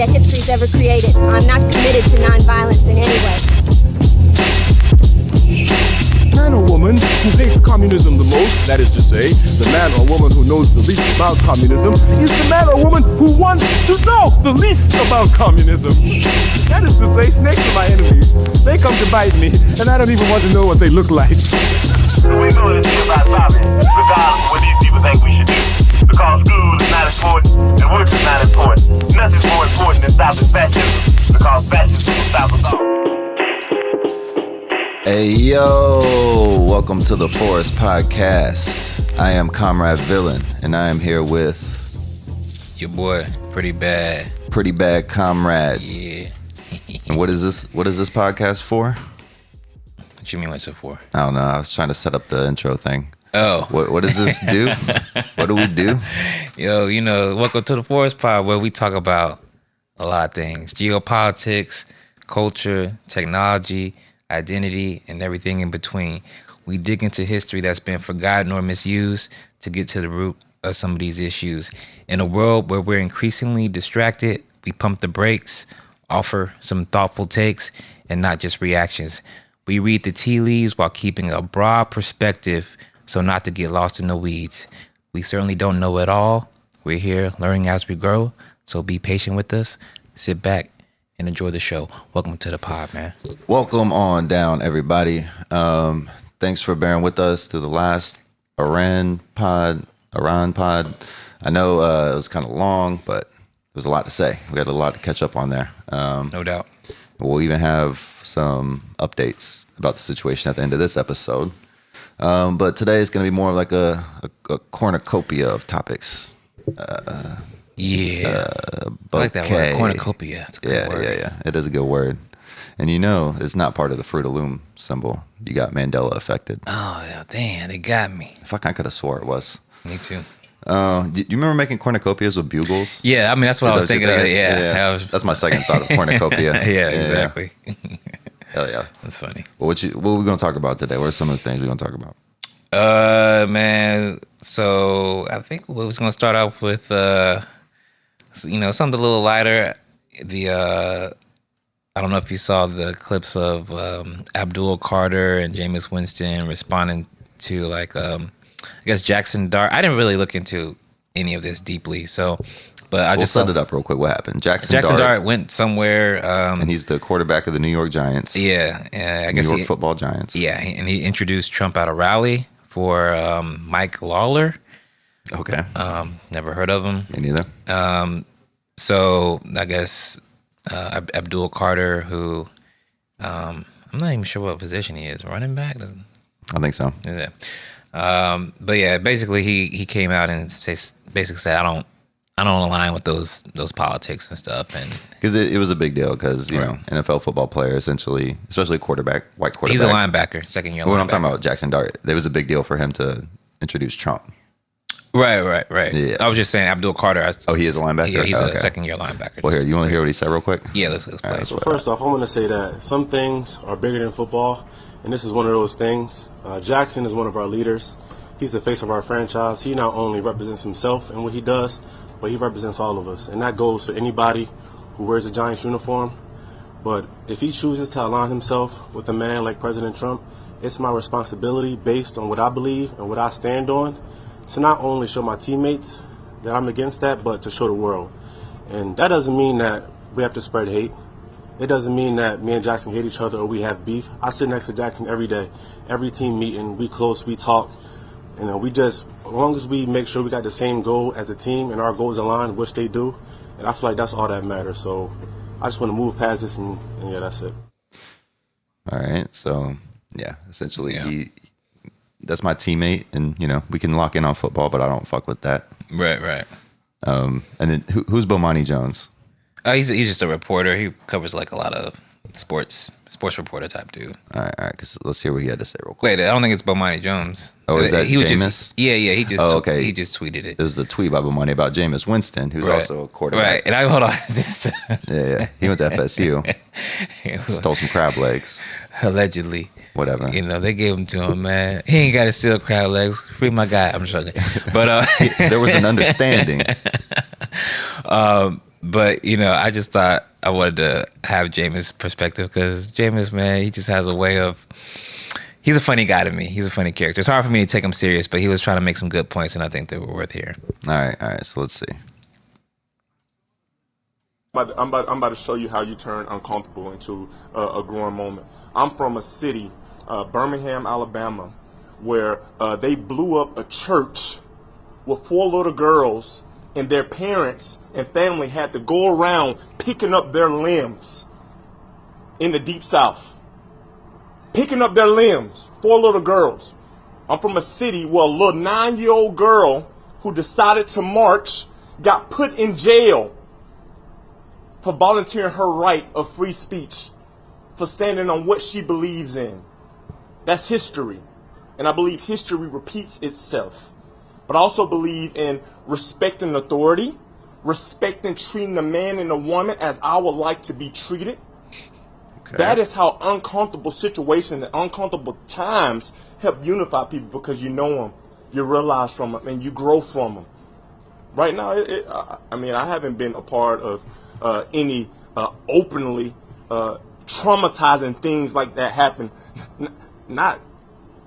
that history's ever created. I'm not committed to nonviolence in any way. Man or woman who hates communism the most, that is to say, the man or woman who knows the least about communism, is the man or woman who wants to know the least about communism. That is to say, snakes are my enemies. They come to bite me, and I don't even want to know what they look like. We're going to see about stopping, regardless of what these people think we should do. Because school is not important, and work is not important. Nothing's more important than stopping fascism, because fascism will stop us all. Hey yo, welcome to the Forest Podcast. I am Comrade Villain, and I am here with your boy, Pretty Bad Comrade. Yeah. And what is this podcast for? What you mean what's it for? I don't know. I was trying to set up the intro thing. Oh. What does this do? What do we do? Yo, welcome to the Forest Pod, where we talk about a lot of things. Geopolitics, culture, technology, identity, and everything in between. We dig into history that's been forgotten or misused to get to the root of some of these issues. In a world where we're increasingly distracted, we pump the brakes, offer some thoughtful takes, and not just reactions. We read the tea leaves while keeping a broad perspective so not to get lost in the weeds. We certainly don't know it all. We're here learning as we grow, so be patient with us. Sit back and enjoy the show. Welcome to the pod, man. Welcome on down, everybody. Thanks for bearing with us through the last Iran pod. I know it was kind of long, but there was a lot to say. We had a lot to catch up on there. No doubt. We'll even have some updates about the situation at the end of this episode. But today is going to be more like a cornucopia of topics. Yeah, I like that word, cornucopia. It's a good word. Yeah. It is a good word. And it's not part of the Fruit of Loom symbol. You got Mandela affected. Oh, yeah, damn, they got me. Fuck, I could have swore it was. Me too. You remember making cornucopias with bugles? Yeah, I mean, that's what I was thinking. Yeah. That's my second thought of cornucopia. Yeah, exactly. Hell yeah. That's funny. Well, what are we going to talk about today? What are some of the things we're going to talk about? Man, so I think we was going to start off with, something a little lighter. I don't know if you saw the clips of Abdul Carter and Jameis Winston responding to I guess Jackson Dart. I didn't really look into any of this deeply, but I just set it up real quick. What happened? Jackson Dart went somewhere, and he's the quarterback of the New York Giants. Yeah, I guess New York Football Giants. Yeah, and he introduced Trump at a rally for Mike Lawler. Okay. Never heard of him. Me neither. So I guess Abdul Carter, who I'm not even sure what position he is, running back. I think so. Yeah. But yeah, basically he came out and basically said I don't align with those politics and stuff, and because it was a big deal because NFL football player essentially, especially white quarterback. He's a linebacker, second year. When I'm talking about Jackson Dart, it was a big deal for him to introduce Trump. Right. Yeah. I was just saying Abdul Carter. He is a linebacker? Yeah, he's a second year linebacker. Well, here, you want to hear what he said real quick? Yeah, let's play. Right, so first off, I want to say that some things are bigger than football, and this is one of those things. Jackson is one of our leaders. He's the face of our franchise. He not only represents himself and what he does, but he represents all of us. And that goes for anybody who wears a Giants uniform. But if he chooses to align himself with a man like President Trump, it's my responsibility, based on what I believe and what I stand on, to not only show my teammates that I'm against that, but to show the world. And that doesn't mean that we have to spread hate. It doesn't mean that me and Jackson hate each other or we have beef. I sit next to Jackson every day, every team meeting, we close, we talk. As long as we make sure we got the same goal as a team and our goals align, which they do, and I feel like that's all that matters. So I just want to move past this, and yeah, that's it. All right. So, yeah, essentially, that's my teammate, and, we can lock in on football, but I don't fuck with that. Right. And then who's Bomani Jones? He's just a reporter. He covers a lot of sports reporter type dude. All right, because let's hear what he had to say real quick. Wait, I don't think it's Bomani Jones. Oh, is that Jameis? Yeah, he just. Oh, okay. He just tweeted it. It was the tweet by Bomani about Jameis Winston, who's also a quarterback. Right, and hold on, just. Yeah, he went to FSU. Stole some crab legs. Allegedly. Whatever. They gave them to him, man. He ain't got to steal crab legs. Free my guy. I'm joking. But there was an understanding. But I just thought I wanted to have Jameis' perspective because Jameis, man, he just has a way of. He's a funny guy to me. He's a funny character. It's hard for me to take him serious, but he was trying to make some good points, and I think they were worth hearing. All right. So let's see. I'm about to show you how you turn uncomfortable into a growing moment. I'm from a city, Birmingham, Alabama, where they blew up a church with 4 little girls, and their parents and family had to go around picking up their limbs in the deep south. Picking up their limbs, 4 little girls. I'm from a city where a little 9-year-old girl who decided to march got put in jail for volunteering her right of free speech, for standing on what she believes in. That's history. And I believe history repeats itself. But I also believe in respecting authority, respecting treating a man and a woman as I would like to be treated. Okay. That is how uncomfortable situations and uncomfortable times help unify people, because you know them, you realize from them, and you grow from them. Right now, I haven't been a part of any openly traumatizing things like that happen. Not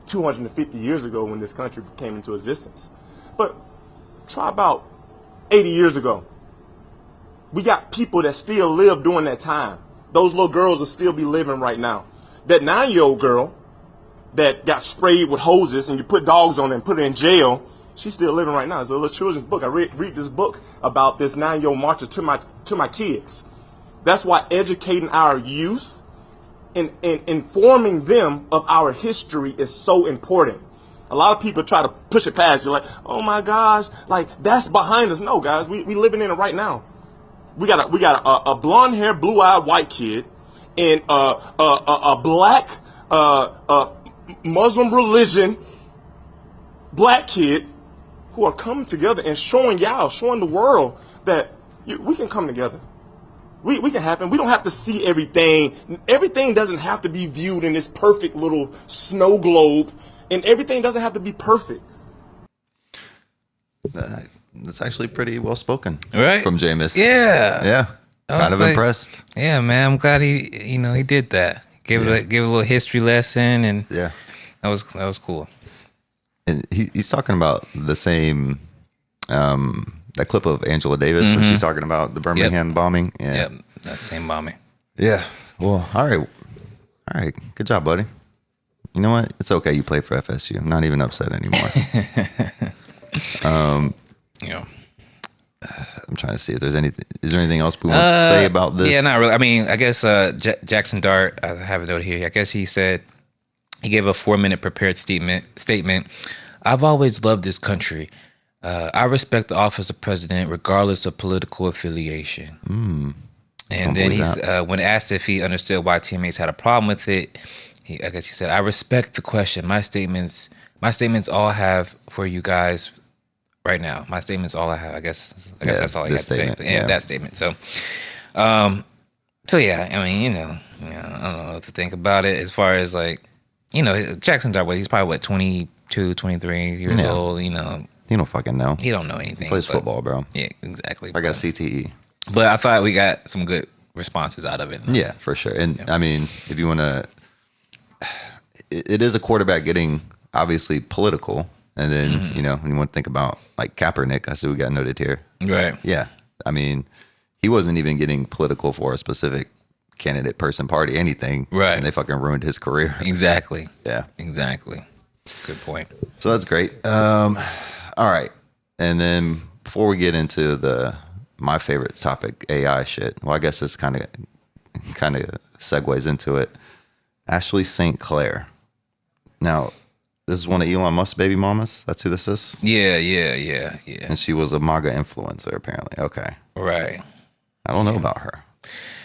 250 years ago when this country came into existence. But try about 80 years ago. We got people that still live during that time. Those little girls will still be living right now. That 9-year-old girl that got sprayed with hoses and you put dogs on her and put her in jail, she's still living right now. It's a little children's book. I read this book about this 9-year-old marcher to my kids. That's why educating our youth and informing them of our history is so important. A lot of people try to push it past. You're like, oh my gosh, like that's behind us. No, guys, we living in it right now. We got a blonde-haired, blue-eyed white kid and a black Muslim religion black kid who are coming together and showing the world that we can come together. We can happen. We don't have to see everything. Everything doesn't have to be viewed in this perfect little snow globe, and everything doesn't have to be perfect. That's actually pretty well spoken, right? From Jameis. Yeah. Kind of impressed. Yeah, man. I'm glad he did that. Give a little history lesson, and that was cool. And he's talking about the same that clip of Angela Davis when she's talking about the Birmingham bombing. Yeah. Yep, that same bombing. Yeah. Well, all right. Good job, buddy. You know what? It's okay. You play for FSU. I'm not even upset anymore. I'm trying to see if there's anything. Is there anything else we want to say about this? Yeah, not really. I mean, I guess Jackson Dart. I have a note here. I guess he said he gave a 4-minute prepared statement. I've always loved this country. I respect the office of president regardless of political affiliation. And then he's when asked if he understood why teammates had a problem with it, I guess he said, "I respect the question. My statements all have for you guys right now. My statements all I have. I guess that's all I have to say. Yeah, that statement. So, yeah. I mean, I don't know what to think about it as far as like, Jackson Dart. He's probably 22, 23 years old. He don't fucking know. He don't know anything. He plays football, bro. Yeah, exactly. I got CTE. But I thought we got some good responses out of it. Yeah, for sure. And I mean, if you want to, it is a quarterback getting obviously political. And then, when you want to think about like Kaepernick, I see we got noted here. Right. Yeah. I mean, he wasn't even getting political for a specific candidate, person, party, anything. Right. And they fucking ruined his career. Exactly. Yeah. Exactly. Good point. So that's great. All right. And then before we get into my favorite topic, AI shit. Well, I guess this kind of segues into it. Ashley St. Clair. Now, this is one of Elon Musk's baby mamas. That's who this is? Yeah. And she was a MAGA influencer, apparently. Okay. Right. I don't know about her.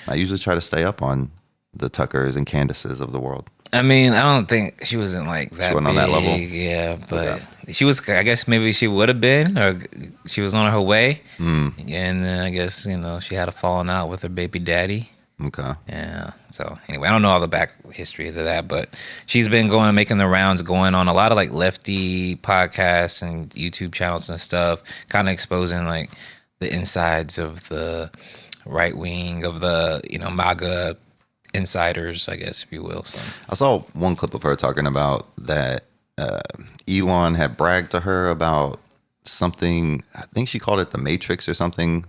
I usually try to stay up on the Tuckers and Candaces of the world. I mean, I don't think she wasn't like that. She wasn't on that level. Yeah, but she was. I guess maybe she would have been, or she was on her way. And then I guess she had a falling out with her baby daddy. Okay. Yeah. So anyway, I don't know all the back history of that, but she's been making the rounds, going on a lot of like lefty podcasts and YouTube channels and stuff, kind of exposing like the insides of the right wing of the MAGA insiders, I guess, if you will. So I saw one clip of her talking about that Elon had bragged to her about something. I think she called it the Matrix or something.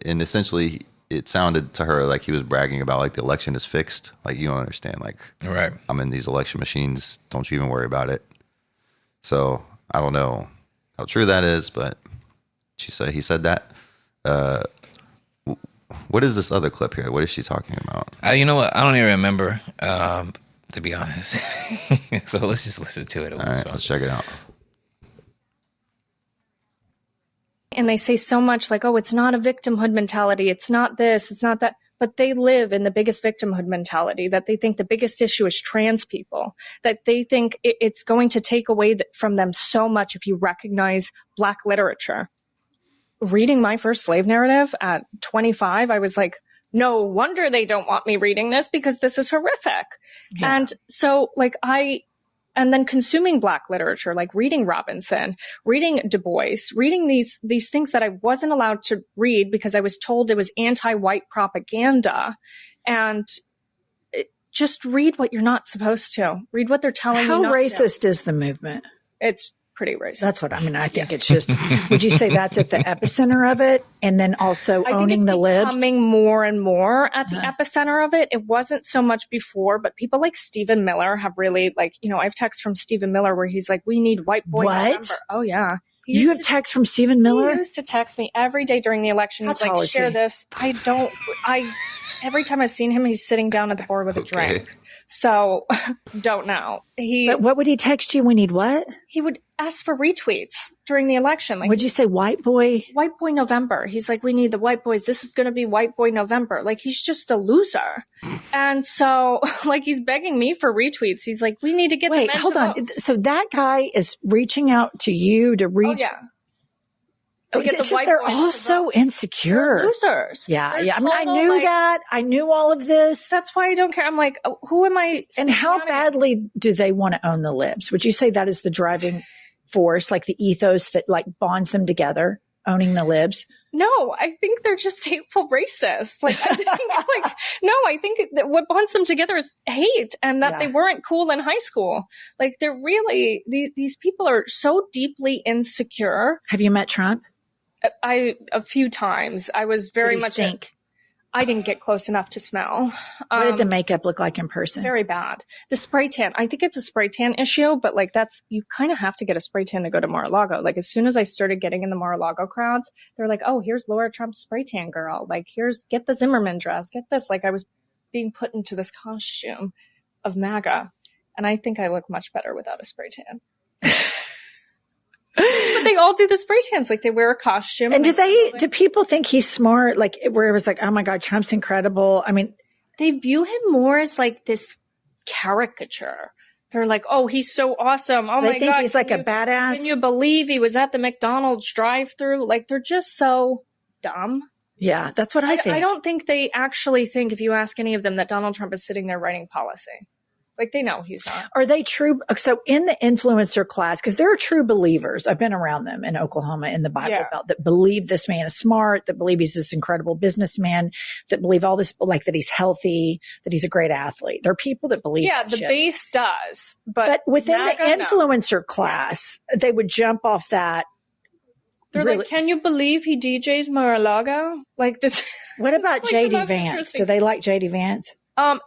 And essentially, it sounded to her like he was bragging about like the election is fixed. Like, you don't understand. Like, right. I'm in these election machines. Don't you even worry about it. So I don't know how true that is, but he said that. What is this other clip here? What is she talking about? You know what? I don't even remember, to be honest. So let's just listen to it. All right, let's check it out. And they say so much like, oh, it's not a victimhood mentality. It's not this, it's not that. But they live in the biggest victimhood mentality, that they think the biggest issue is trans people, that they think it's going to take away from them so much if you recognize Black literature. Reading my first slave narrative at 25, I was like, no wonder they don't want me reading this, because this is horrific. Yeah. And so and then consuming Black literature, like reading Robinson, reading Du Bois, reading these things that I wasn't allowed to read because I was told it was anti-white propaganda. And just read what you're not supposed to. Read what they're telling you. How not racist to. is the movement? It's pretty racist. That's what I mean. I think it's just, would you say that's at the epicenter of it? And then also owning the libs? I think it's becoming more and more at the epicenter of it. It wasn't so much before, but people like Stephen Miller have really I have texts from Stephen Miller where he's like, we need white boy November. Oh, yeah. You have texts from Stephen Miller? He used to text me every day during the election. He's like, share this. Every time I've seen him, he's sitting down at the board with a drink. So, don't know. But what would he text you? We need what? He would ask for retweets during the election. Would you say white boy? White boy November. He's like, we need the white boys. This is going to be white boy November. Like, he's just a loser. And so, he's begging me for retweets. He's like, we need to get Wait, hold on. So that guy is reaching out to you to reach. Oh, yeah. They're all so insecure. They're losers. Yeah. They're I mean, I knew that. I knew all of this. That's why I don't care. I'm like, who am I? And how badly do they want to own the libs? Would you say that is the driving force, like the ethos that bonds them together, owning the libs? No, I think they're just hateful racists. I think that what bonds them together is hate, and that they weren't cool in high school. They're really, these people are so deeply insecure. Have you met Trump? A few times. I was very much stink. I didn't get close enough to smell. What did the makeup look like in person? Very bad. The spray tan. I think it's a spray tan issue, but you kind of have to get a spray tan to go to Mar-a-Lago. As soon as I started getting in the Mar-a-Lago crowds, they're like, oh, here's Laura Trump's spray tan girl. Get the Zimmerman dress. Get this. I was being put into this costume of MAGA. And I think I look much better without a spray tan. But they all do the spray tans. They wear a costume. And do people think he's smart? Where it was oh my God, Trump's incredible. I mean, they view him more as this caricature. They're like, oh, he's so awesome. Oh my God. They think he's a badass. Can you believe he was at the McDonald's drive-thru? They're just so dumb. Yeah, that's what I think. I don't think they actually think, if you ask any of them, that Donald Trump is sitting there writing policy. They know he's not. Are they true? So in the influencer class, because there are true believers, I've been around them in Oklahoma in the Bible Belt, that believe this man is smart, that believe he's this incredible businessman, that believe all this, that he's healthy, that he's a great athlete. There are people that believe that the shit. base does. But within the influencer class, they would jump off that. They're really, can you believe he DJs Mar-a-Lago? This. What about JD Vance? Do they like JD Vance?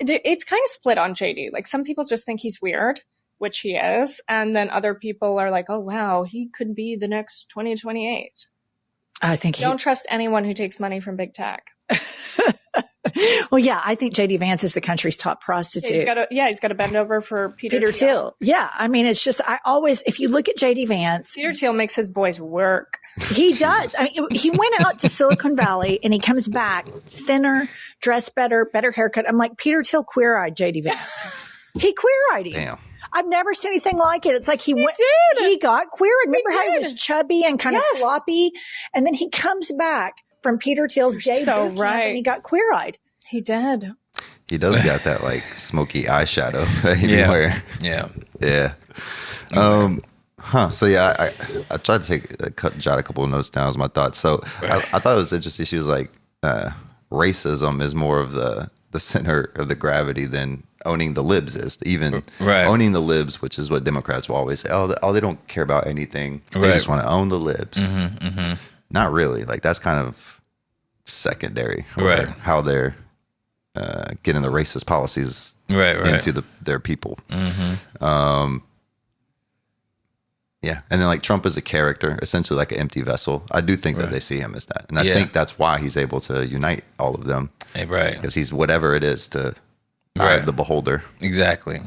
It's kind of split on JD. Some people just think he's weird, which he is. And then other people are like, oh, wow, he could be the next 2028. I think don't trust anyone who takes money from big tech. Well, yeah, I think JD Vance is the country's top prostitute. He's got to bend over for Peter Thiel. Yeah. I mean, it's just, if you look at JD Vance. Peter Thiel makes his boys work. He does. I mean, he went out to Silicon Valley and he comes back thinner, dressed better haircut. I'm like, Peter Thiel queer-eyed JD Vance. He queer-eyed him. Damn. I've never seen anything like it. It's like he got queer. Remember how he was chubby and kind of sloppy? And then he comes back from Peter Thiel's day boot camp and he got queer-eyed. He did. He does got that smoky eyeshadow that he can wear. Yeah. So yeah, I tried to jot a couple of notes down as my thoughts. So I thought it was interesting. She was like, racism is more of the center of the gravity than owning the libs is. Even Right. owning the libs, which is what Democrats will always say. Oh, they don't care about anything. They Right. just want to own the libs. Mm-hmm. Not really. Like that's kind of secondary. Or Right. how they're getting the racist policies Right. into their people. Yeah, and then like Trump is a character, essentially like an empty vessel. I do think that they see him as that, and I think that's why he's able to unite all of them. Right. Because he's whatever it is to eye of the beholder. Exactly.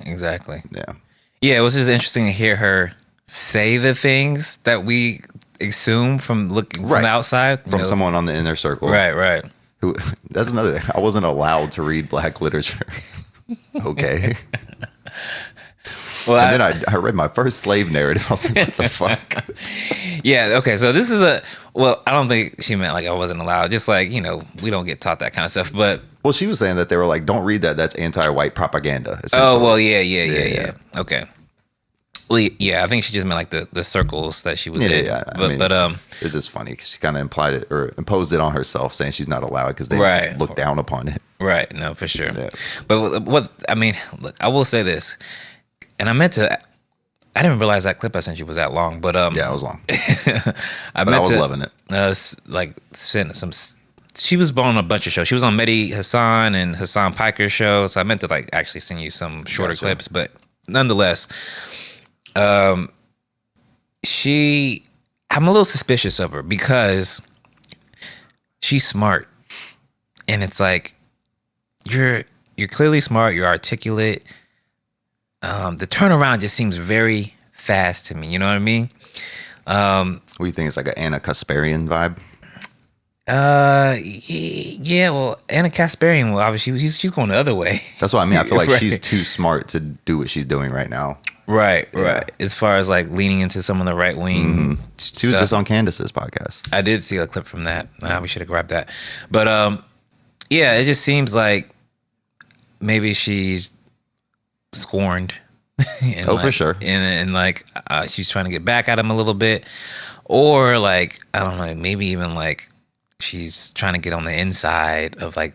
Yeah. Yeah, it was just interesting to hear her say the things that we assume from looking from the outside. From someone on the inner circle. Right. Who? That's another thing. I wasn't allowed to read Black literature. Okay. Well, and then I read my first slave narrative. I was like, what the fuck? Yeah, okay. So this is I don't think she meant like I wasn't allowed. Just like, we don't get taught that kind of stuff. But well, she was saying that they were like, don't read that. That's anti-white propaganda. Oh, well, yeah. Okay. Well, yeah, I think she just meant like the circles that she was in. Yeah. But it's just funny because she kind of implied it or imposed it on herself, saying she's not allowed because they look down upon it. Right. No, for sure. Yeah. But look, I will say this, and I didn't realize that clip I sent you was that long, but yeah, it was long. I was loving it. Sent some. She was on a bunch of shows. She was on Mehdi Hassan and Hassan Piker's show, so I meant to like actually send you some shorter clips, but nonetheless, I'm a little suspicious of her because she's smart, and it's like you're clearly smart, you're articulate. The turnaround just seems very fast to me. You know what I mean? What do you think? It's like an Anna Kasparian vibe? Yeah. Well, Anna Kasparian, well, obviously she's going the other way. That's what I mean. I feel like she's too smart to do what she's doing right now. Right. As far as like leaning into some of the right wing, she was just on Candace's podcast. I did see a clip from that. We should have grabbed that. But yeah, it just seems like maybe she's scorned. For sure. And like she's trying to get back at him a little bit, or like I don't know, maybe even like she's trying to get on the inside of like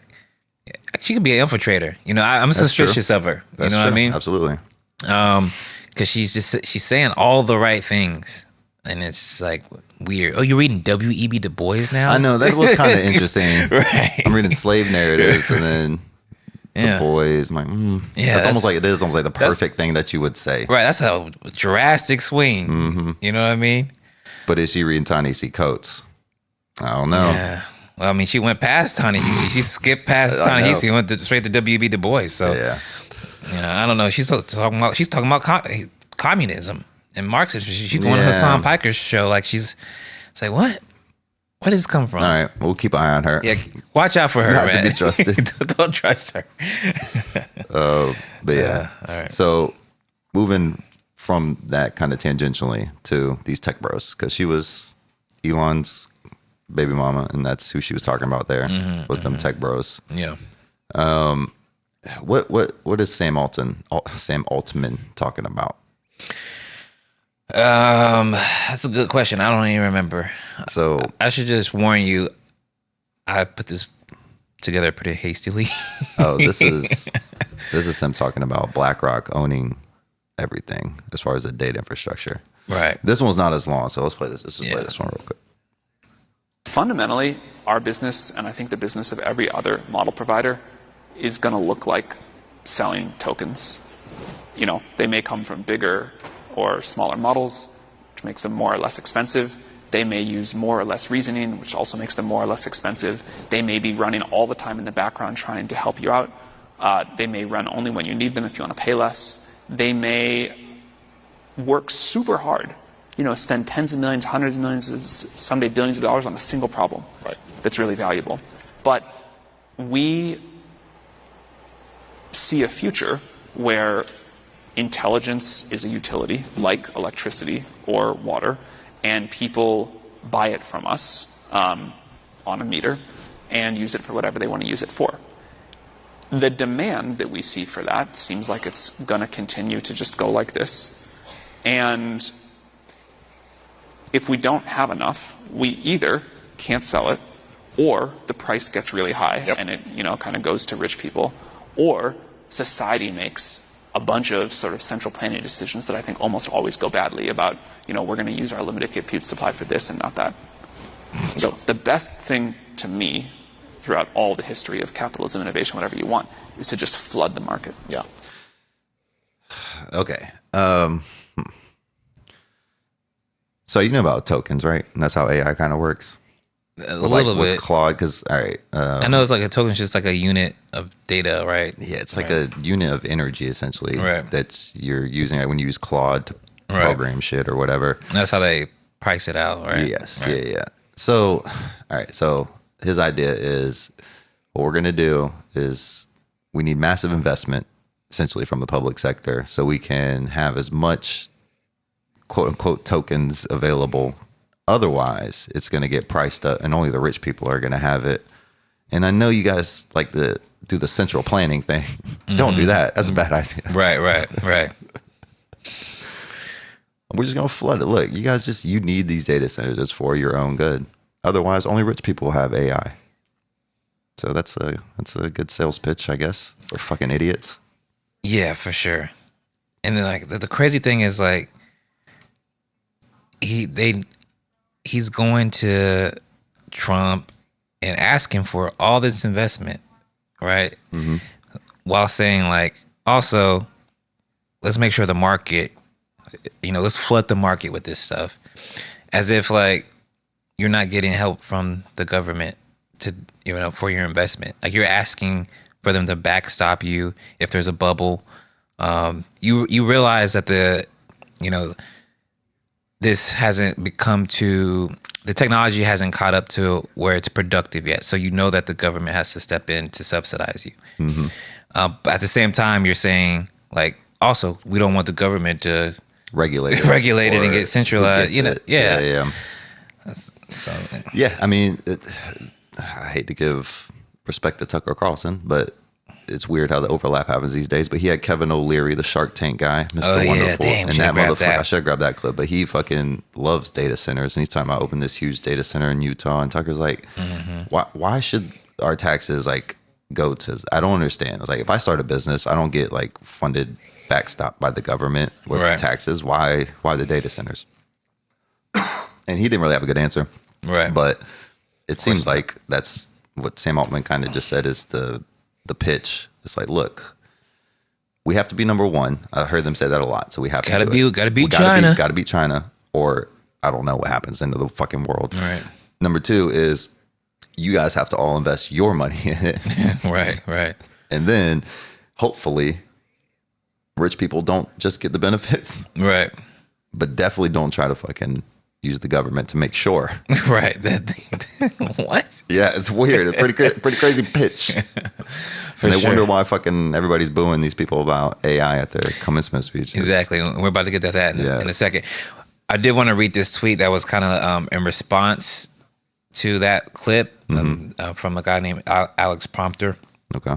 she could be an infiltrator. I'm suspicious of her. That's what I mean? Absolutely. Because she's saying all the right things, and it's like weird. Oh, you're reading W.E.B. Du Bois now? I know that was kind of interesting. Right. I'm reading slave narratives, and then Du Bois. I'm like, that's almost like the perfect thing that you would say. Right. That's a drastic swing. Mm-hmm. You know what I mean? But is she reading Ta-Nehisi Coates? I don't know. Yeah. Well, I mean, she went past Ta-Nehisi. She skipped past Ta-Nehisi and went straight to W.E.B. Du Bois. So yeah. I don't know. She's talking about communism and Marxism. She's going to Hassan Piker's show. Like it's like, what? Where does this come from? All right, we'll keep an eye on her. Yeah, watch out for her, Not man. to be trusted. Don't trust her. But yeah. All right. So moving from that kind of tangentially to these tech bros, because she was Elon's baby mama, and that's who she was talking about there with them tech bros. Yeah. What is Sam Altman talking about? That's a good question. I don't even remember. So I should just warn you, I put this together pretty hastily. This is him talking about BlackRock owning everything as far as the data infrastructure. Right. This one's not as long, so let's play this. Let's just play this one real quick. Fundamentally, our business, and I think the business of every other model provider, is going to look like selling tokens. They may come from bigger or smaller models, which makes them more or less expensive. They may use more or less reasoning, which also makes them more or less expensive. They may be running all the time in the background trying to help you out. They may run only when you need them if you want to pay less. They may work super hard, spend tens of millions, hundreds of millions, someday billions of dollars on a single problem that's really valuable. But we see a future where intelligence is a utility like electricity or water, and people buy it from us on a meter and use it for whatever they want to use it for. The demand that we see for that seems like it's going to continue to just go like this. And if we don't have enough, we either can't sell it or the price gets really high and it, you know, kind of goes to rich people, or society makes a bunch of sort of central planning decisions that I think almost always go badly about, you know, we're going to use our limited compute supply for this and not that. So the best thing to me throughout all the history of capitalism, innovation, whatever you want, is to just flood the market. Yeah. Okay. So you know about tokens, right? And that's how AI kind of works. A little bit. With Claude, because all right. I know it's like a token, just like a unit of data, right? Yeah, it's like a unit of energy essentially. Right. That you're using when you use Claude to program shit or whatever. And that's how they price it out, right? Yes. Right. Yeah. So, all right. So his idea is what we're gonna do is we need massive investment, essentially from the public sector, so we can have as much quote unquote tokens available. Otherwise, it's going to get priced up and only the rich people are going to have it. And I know you guys like to do the central planning thing. Don't do that. That's a bad idea. Right. We're just going to flood it. Look, you guys you need these data centers. It's for your own good. Otherwise, only rich people will have AI. So that's a good sales pitch, I guess. We're fucking idiots. Yeah, for sure. And then like the crazy thing is like he's going to Trump and ask him for all this investment, right? Mm-hmm. While saying like, also, let's make sure the market, you know, let's flood the market with this stuff, as if like you're not getting help from the government to, you know, for your investment. Like you're asking for them to backstop you if there's a bubble. You realize that this hasn't the technology hasn't caught up to where it's productive yet. So you know that the government has to step in to subsidize you. Mm-hmm. But at the same time, you're saying like, also, we don't want the government to regulate it and get centralized. You know, yeah. Yeah, I mean, I hate to give respect to Tucker Carlson, but it's weird how the overlap happens these days. But he had Kevin O'Leary, the Shark Tank guy, Mr. Wonderful. Damn, and that motherfucker, I should have grabbed that clip, but he fucking loves data centers. And he's talking about opening this huge data center in Utah. And Tucker's like, why should our taxes like go to, I don't understand. I was like, if I start a business, I don't get like funded backstop by the government with taxes. Why the data centers? And he didn't really have a good answer. Right. But it seems like that's what Sam Altman kind of just said is the pitch. It's like, look, we have to be number one. I heard them say that a lot. So we have gotta to beat China. Gotta beat China, or I don't know what happens into the fucking world. Right. Number two is you guys have to all invest your money in it. Right. And then hopefully rich people don't just get the benefits. Right. But definitely don't try to fucking use the government to make sure. Right. What? Yeah, it's weird. It's pretty crazy pitch. And they wonder why fucking everybody's booing these people about AI at their commencement speeches. Exactly. We're about to get to that in a second. I did want to read this tweet that was kind of in response to that clip from a guy named Alex Prompter. Okay.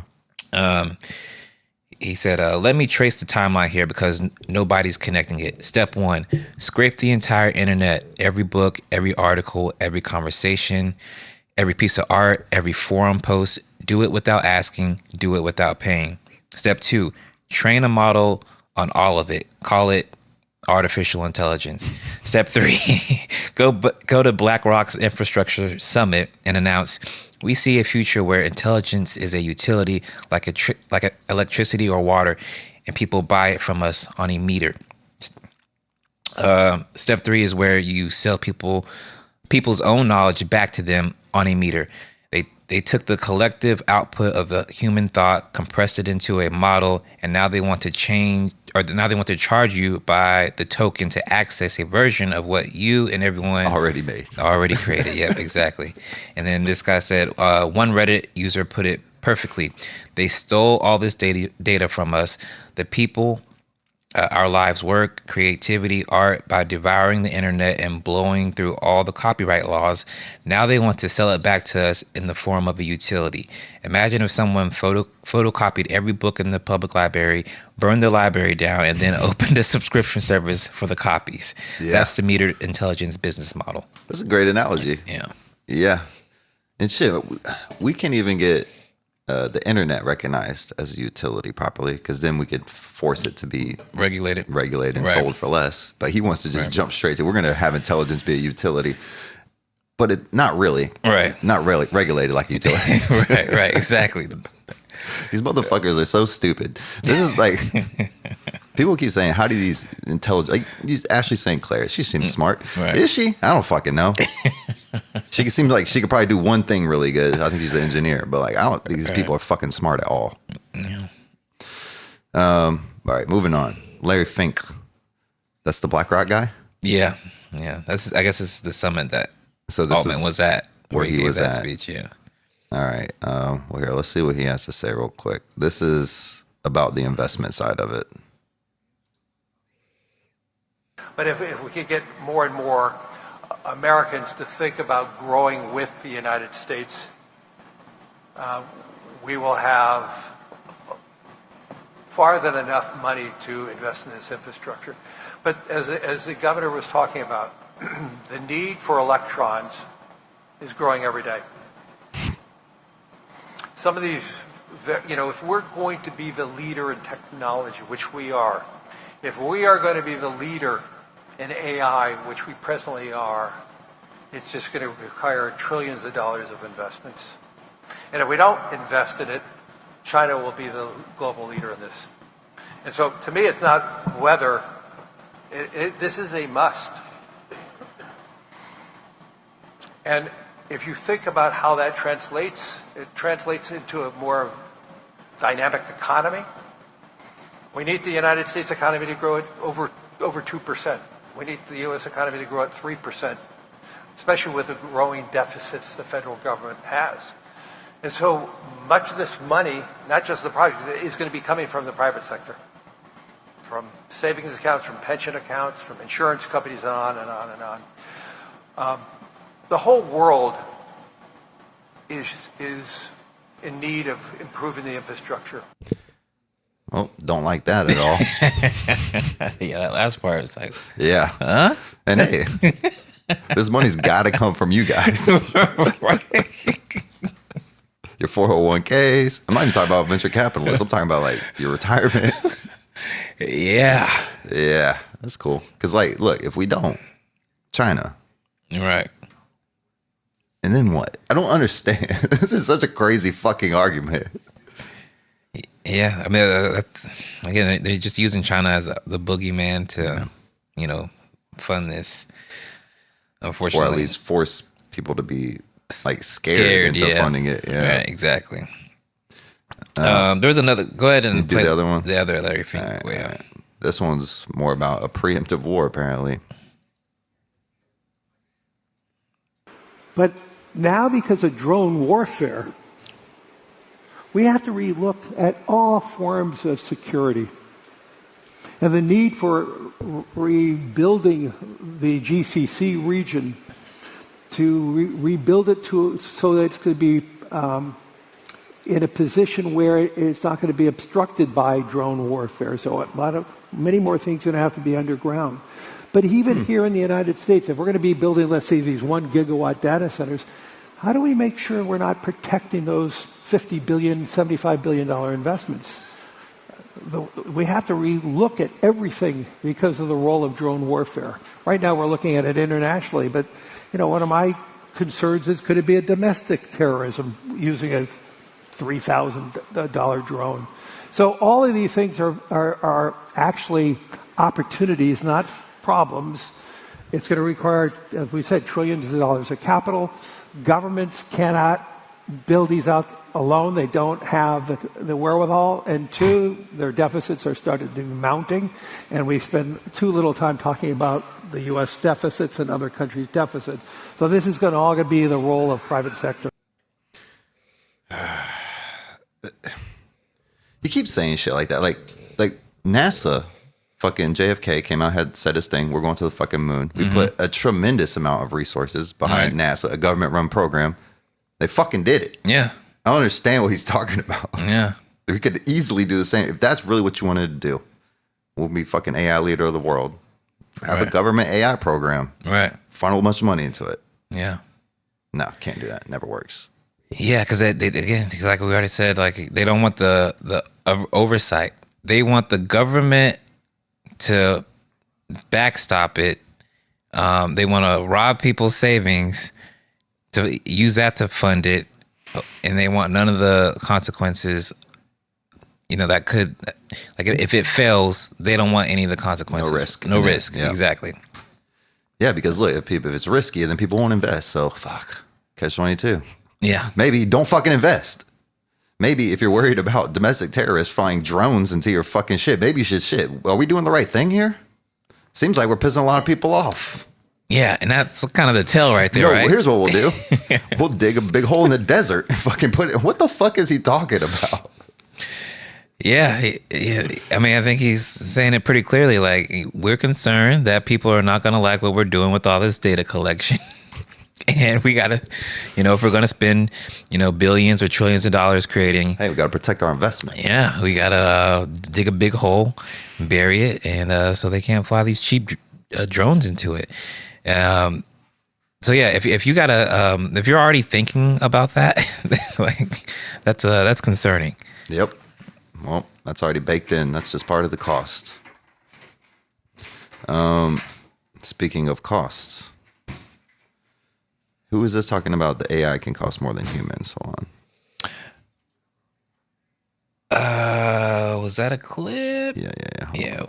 He said, let me trace the timeline here because nobody's connecting it. Step 1, scrape the entire internet, every book, every article, every conversation, every piece of art, every forum post. Do it without asking, do it without paying. Step 2, train a model on all of it. Call it artificial intelligence. Step 3, go to BlackRock's infrastructure summit and announce, we see a future where intelligence is a utility like electricity or water, and people buy it from us on a meter. Step 3 is where you sell people's own knowledge back to them on a meter. They took the collective output of the human thought, compressed it into a model, and now they want to charge you by the token to access a version of what you and everyone already created. Yep, exactly. And then this guy said, one Reddit user put it perfectly. They stole all this data from us, the people, our lives, work, creativity, art, by devouring the internet and blowing through all the copyright laws. Now they want to sell it back to us in the form of a utility. Imagine if someone photocopied every book in the public library, burned the library down, and then opened a subscription service for the copies. Yeah. That's the metered intelligence business model. That's a great analogy. Yeah. Yeah. And shit, we can't even get the internet recognized as a utility properly, because then we could force it to be regulated and sold for less. But he wants to just jump straight to, we're going to have intelligence be a utility. But not really. Right. Not really regulated like a utility. right, exactly. These motherfuckers are so stupid. This is like, people keep saying, how do these intelligent, like Ashley St. Clair, she seems smart. Right. Is she? I don't fucking know. She seems like she could probably do one thing really good. I think she's an engineer, but like, I don't think these people are fucking smart at all. Yeah. All right, moving on. Larry Fink. That's the BlackRock guy? Yeah. I guess it's the summit that Altman was at, where he gave that speech. Yeah. All right. Well, here, let's see what he has to say real quick. This is about the investment side of it. But if we could get more and more Americans to think about growing with the United States, we will have far than enough money to invest in this infrastructure. But as the governor was talking about, the need for electrons is growing every day. Some of these, if we're going to be the leader in technology, which we are, if we are going to be the leader in AI, which we presently are, it's just going to require trillions of dollars of investments. And if we don't invest in it, China will be the global leader in this. And so to me, it's not whether, this is a must. And if you think about how that translates, it translates into a more dynamic economy. We need the United States economy to grow at over 2%. We need the U.S. economy to grow at 3%, especially with the growing deficits the federal government has. And so much of this money, not just the private, is going to be coming from the private sector, from savings accounts, from pension accounts, from insurance companies, and on and on and on. The whole world is in need of improving the infrastructure. Well, don't like that at all. Yeah, that last part is like, yeah. Huh? And hey, this money's got to come from you guys. Your 401ks. I'm not even talking about venture capitalists. I'm talking about like your retirement. Yeah. Yeah, that's cool. Because like, look, if we don't, China. Right. And then what? I don't understand. This is such a crazy fucking argument. Yeah, I mean, again, they're just using China as the boogeyman to, fund this. Unfortunately, or at least force people to be like scared into funding it. Yeah, right, exactly. There's another. Go ahead and do play the other one. The other Larry Fink. All right. This one's more about a preemptive war, apparently. But now, because of drone warfare, we have to relook at all forms of security and the need for rebuilding the GCC region, to rebuild it so that it's going to be in a position where it's not going to be obstructed by drone warfare. So many more things are going to have to be underground. But even here in the United States, if we're going to be building, let's say, these 1 gigawatt data centers, how do we make sure we're not protecting those $50 billion, $75 billion investments? We have to relook at everything because of the role of drone warfare. Right now we're looking at it internationally, but one of my concerns is, could it be a domestic terrorism using a $3,000 drone? So all of these things are actually opportunities, not problems. It's going to require, as we said, trillions of dollars of capital. Governments cannot build these out alone. They don't have the wherewithal. And two, their deficits are starting to be mounting. And we spend too little time talking about the U.S. deficits and other countries' deficits. So this is going to all be the role of private sector. You keep saying shit like that. Like NASA, fucking JFK came out, had said his thing. We're going to the fucking moon. We put a tremendous amount of resources behind NASA, a government-run program. They fucking did it. Yeah. I don't understand what he's talking about. Yeah. We could easily do the same. If that's really what you wanted to do, we'll be fucking AI leader of the world. Have a government AI program. Right. Funnel a bunch of money into it. Yeah. No, can't do that. Never works. Yeah, because again, like we already said, like they don't want the oversight. They want the government to backstop it. They want to rob people's savings to use that to fund it, and they want none of the consequences. That could, like, if it fails, they don't want any of the consequences. No risk. Yeah. Exactly. Yeah, because look, if it's risky, then people won't invest. So fuck, catch-22. Yeah. Maybe don't fucking invest. Maybe if you're worried about domestic terrorists flying drones into your fucking shit, maybe you should shit. Are we doing the right thing here? Seems like we're pissing a lot of people off. Yeah, and that's kind of the tell right there, right? Here's what we'll do. We'll dig a big hole in the desert and fucking put it. What the fuck is he talking about? Yeah. I mean, I think he's saying it pretty clearly. Like, we're concerned that people are not going to like what we're doing with all this data collection. And we got to, if we're going to spend, billions or trillions of dollars creating. Hey, we got to protect our investment. Yeah, we got to dig a big hole, bury it, and so they can't fly these cheap drones into it. So yeah, if you gotta, if you're already thinking about that, like that's concerning. Yep. Well, that's already baked in. That's just part of the cost. Speaking of costs. Who is this talking about? The AI can cost more than humans. Hold on. Was that a clip? Yeah. Yeah.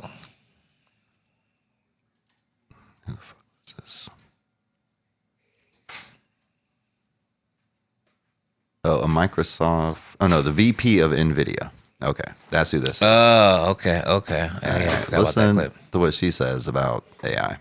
Who the fuck is this? Oh, a Microsoft. Oh no, the VP of NVIDIA. Okay, that's who this is. Oh, okay. I forgot about that Listen clip. to what she says about AI.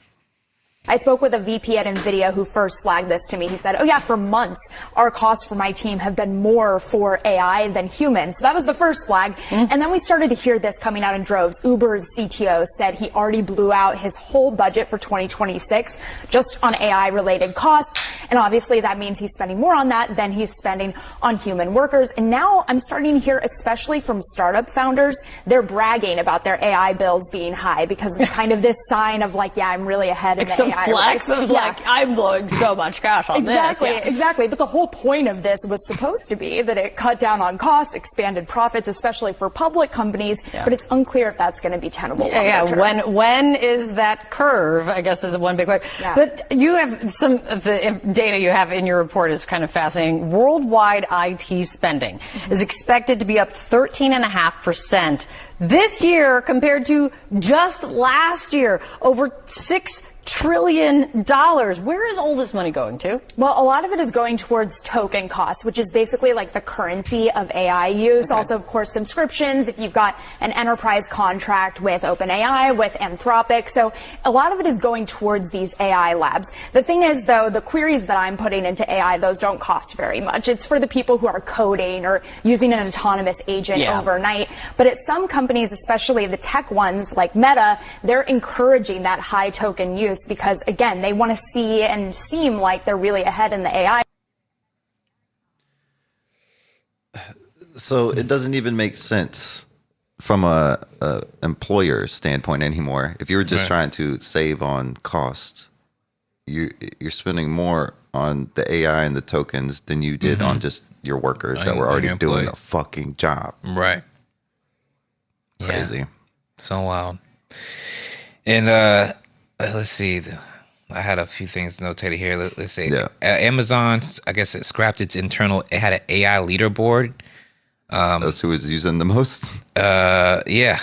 I spoke with a VP at NVIDIA who first flagged this to me. He said, for months, our costs for my team have been more for AI than humans. So that was the first flag. And then we started to hear this coming out in droves. Uber's CTO said he already blew out his whole budget for 2026 just on AI-related costs. And obviously that means he's spending more on that than he's spending on human workers. And now I'm starting to hear, especially from startup founders, they're bragging about their AI bills being high because of kind of this sign of like, I'm really ahead in the AI. Flex of like, I'm blowing so much cash on this. Exactly. But the whole point of this was supposed to be that it cut down on costs, expanded profits, especially for public companies. Yeah. But it's unclear if that's going to be tenable. When is that curve? I guess is one big question. Yeah. But you have some of the data you have in your report is kind of fascinating. Worldwide IT spending is expected to be up 13.5% this year compared to just last year, over $6 trillion. Where is all this money going to? Well, a lot of it is going towards token costs, which is basically like the currency of AI use. Okay. Also, of course, subscriptions. If you've got an enterprise contract with OpenAI, with Anthropic. So a lot of it is going towards these AI labs. The thing is, though, the queries that I'm putting into AI, those don't cost very much. It's for the people who are coding or using an autonomous agent overnight. But at some companies, especially the tech ones like Meta, they're encouraging that high token use because, again, they want to see and seem like they're really ahead in the AI. So it doesn't even make sense from a employer standpoint anymore. If you were just trying to save on cost, you're spending more on the AI and the tokens than you did on just your workers that were already doing a fucking job. Right. Crazy. Yeah. So wild. And let's see. I had a few things notated here. Let's see. Yeah. Amazon, I guess it scrapped its internal. It had an AI leaderboard. That's who was using the most. Yeah.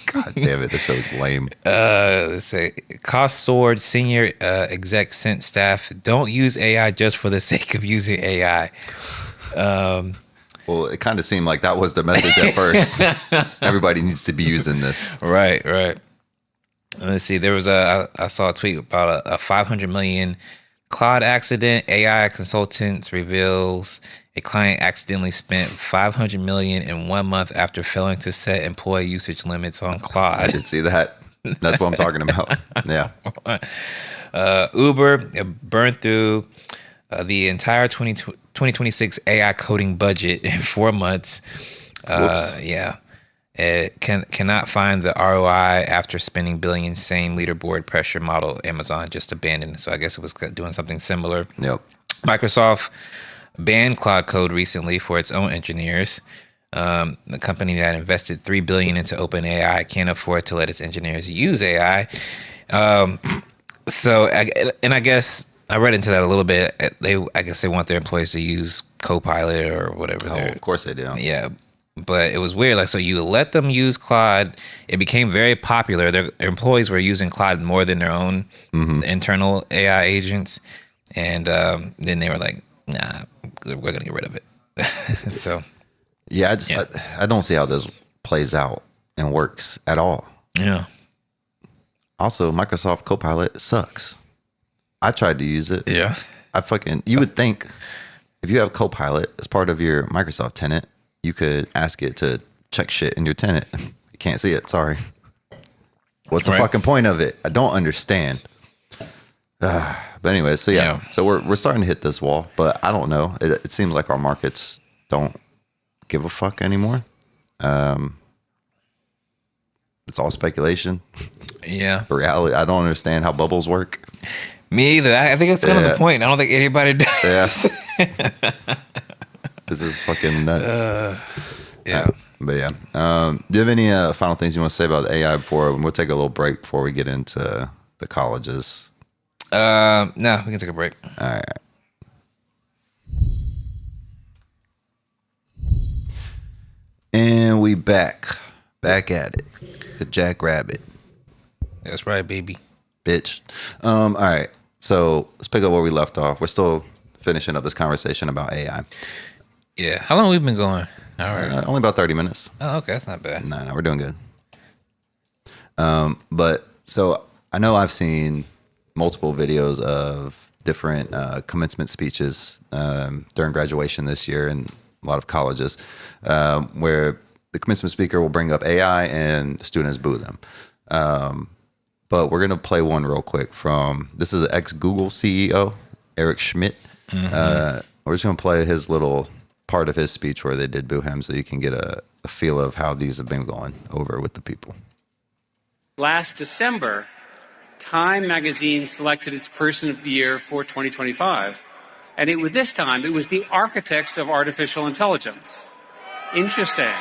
God damn it, they're so lame. Let's say cost soared. Senior exec sent staff, don't use AI just for the sake of using AI. Well, it kind of seemed like that was the message at first. Everybody needs to be using this. Right. Let's see. There was I saw a tweet about a 500 million cloud accident. AI consultants reveals a client accidentally spent 500 million in 1 month after failing to set employee usage limits on Claude. I did see that. That's what I'm talking about. Yeah. Uber burned through the entire 2026 AI coding budget in 4 months. Yeah. It cannot find the ROI after spending billions. Same leaderboard pressure model Amazon just abandoned. So I guess it was doing something similar. Yep. Microsoft banned Cloud Code recently for its own engineers. The company that invested $3 billion into OpenAI can't afford to let its engineers use AI. I guess I read into that a little bit. I guess they want their employees to use Copilot or whatever. Oh, of course they do. Yeah, but it was weird. Like, so you let them use Claude. It became very popular. Their employees were using Claude more than their own internal AI agents, and then they were like, "Nah, we're gonna get rid of it." So, yeah, I don't see how this plays out and works at all. Yeah. Also, Microsoft Copilot sucks. I tried to use it. Yeah. You would think if you have Copilot as part of your Microsoft tenant, you could ask it to check shit in your tenant. You can't see it. Sorry. What's the fucking point of it? I don't understand. But anyway, so yeah. So we're starting to hit this wall, but I don't know. It seems like our markets don't give a fuck anymore. It's all speculation. Yeah. For reality, I don't understand how bubbles work. Me either. I think that's kind of the point. I don't think anybody does. Yeah. This is fucking nuts. Yeah. But yeah. Do you have any final things you want to say about AI before we'll take a little break before we get into the colleges? No, we can take a break. All right. And we back at it. The Jackrabbit. That's right, baby. Bitch. All right. So let's pick up where we left off. We're still finishing up this conversation about AI. Yeah. How long have we been going? All right. Only about 30 minutes. Oh, okay. That's not bad. No, we're doing good. But so I know I've seen multiple videos of different commencement speeches during graduation this year in a lot of colleges where the commencement speaker will bring up AI and the students boo them. But we're going to play one real quick this is the ex-Google CEO, Eric Schmidt. We're just going to play his little part of his speech where they did boo him so you can get a feel of how these have been going over with the people. Last December, Time magazine selected its Person of the Year for 2025. And this time, it was the architects of artificial intelligence. Interesting.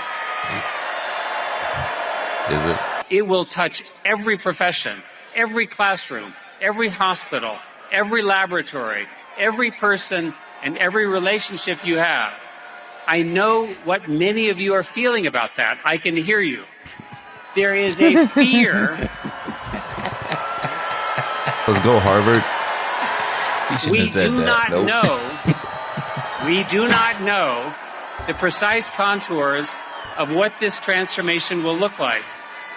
Is it? It will touch every profession, every classroom, every hospital, every laboratory, every person, and every relationship you have. I know what many of you are feeling about that. I can hear you. There is a fear. Let's go, Harvard. We do not know the precise contours of what this transformation will look like.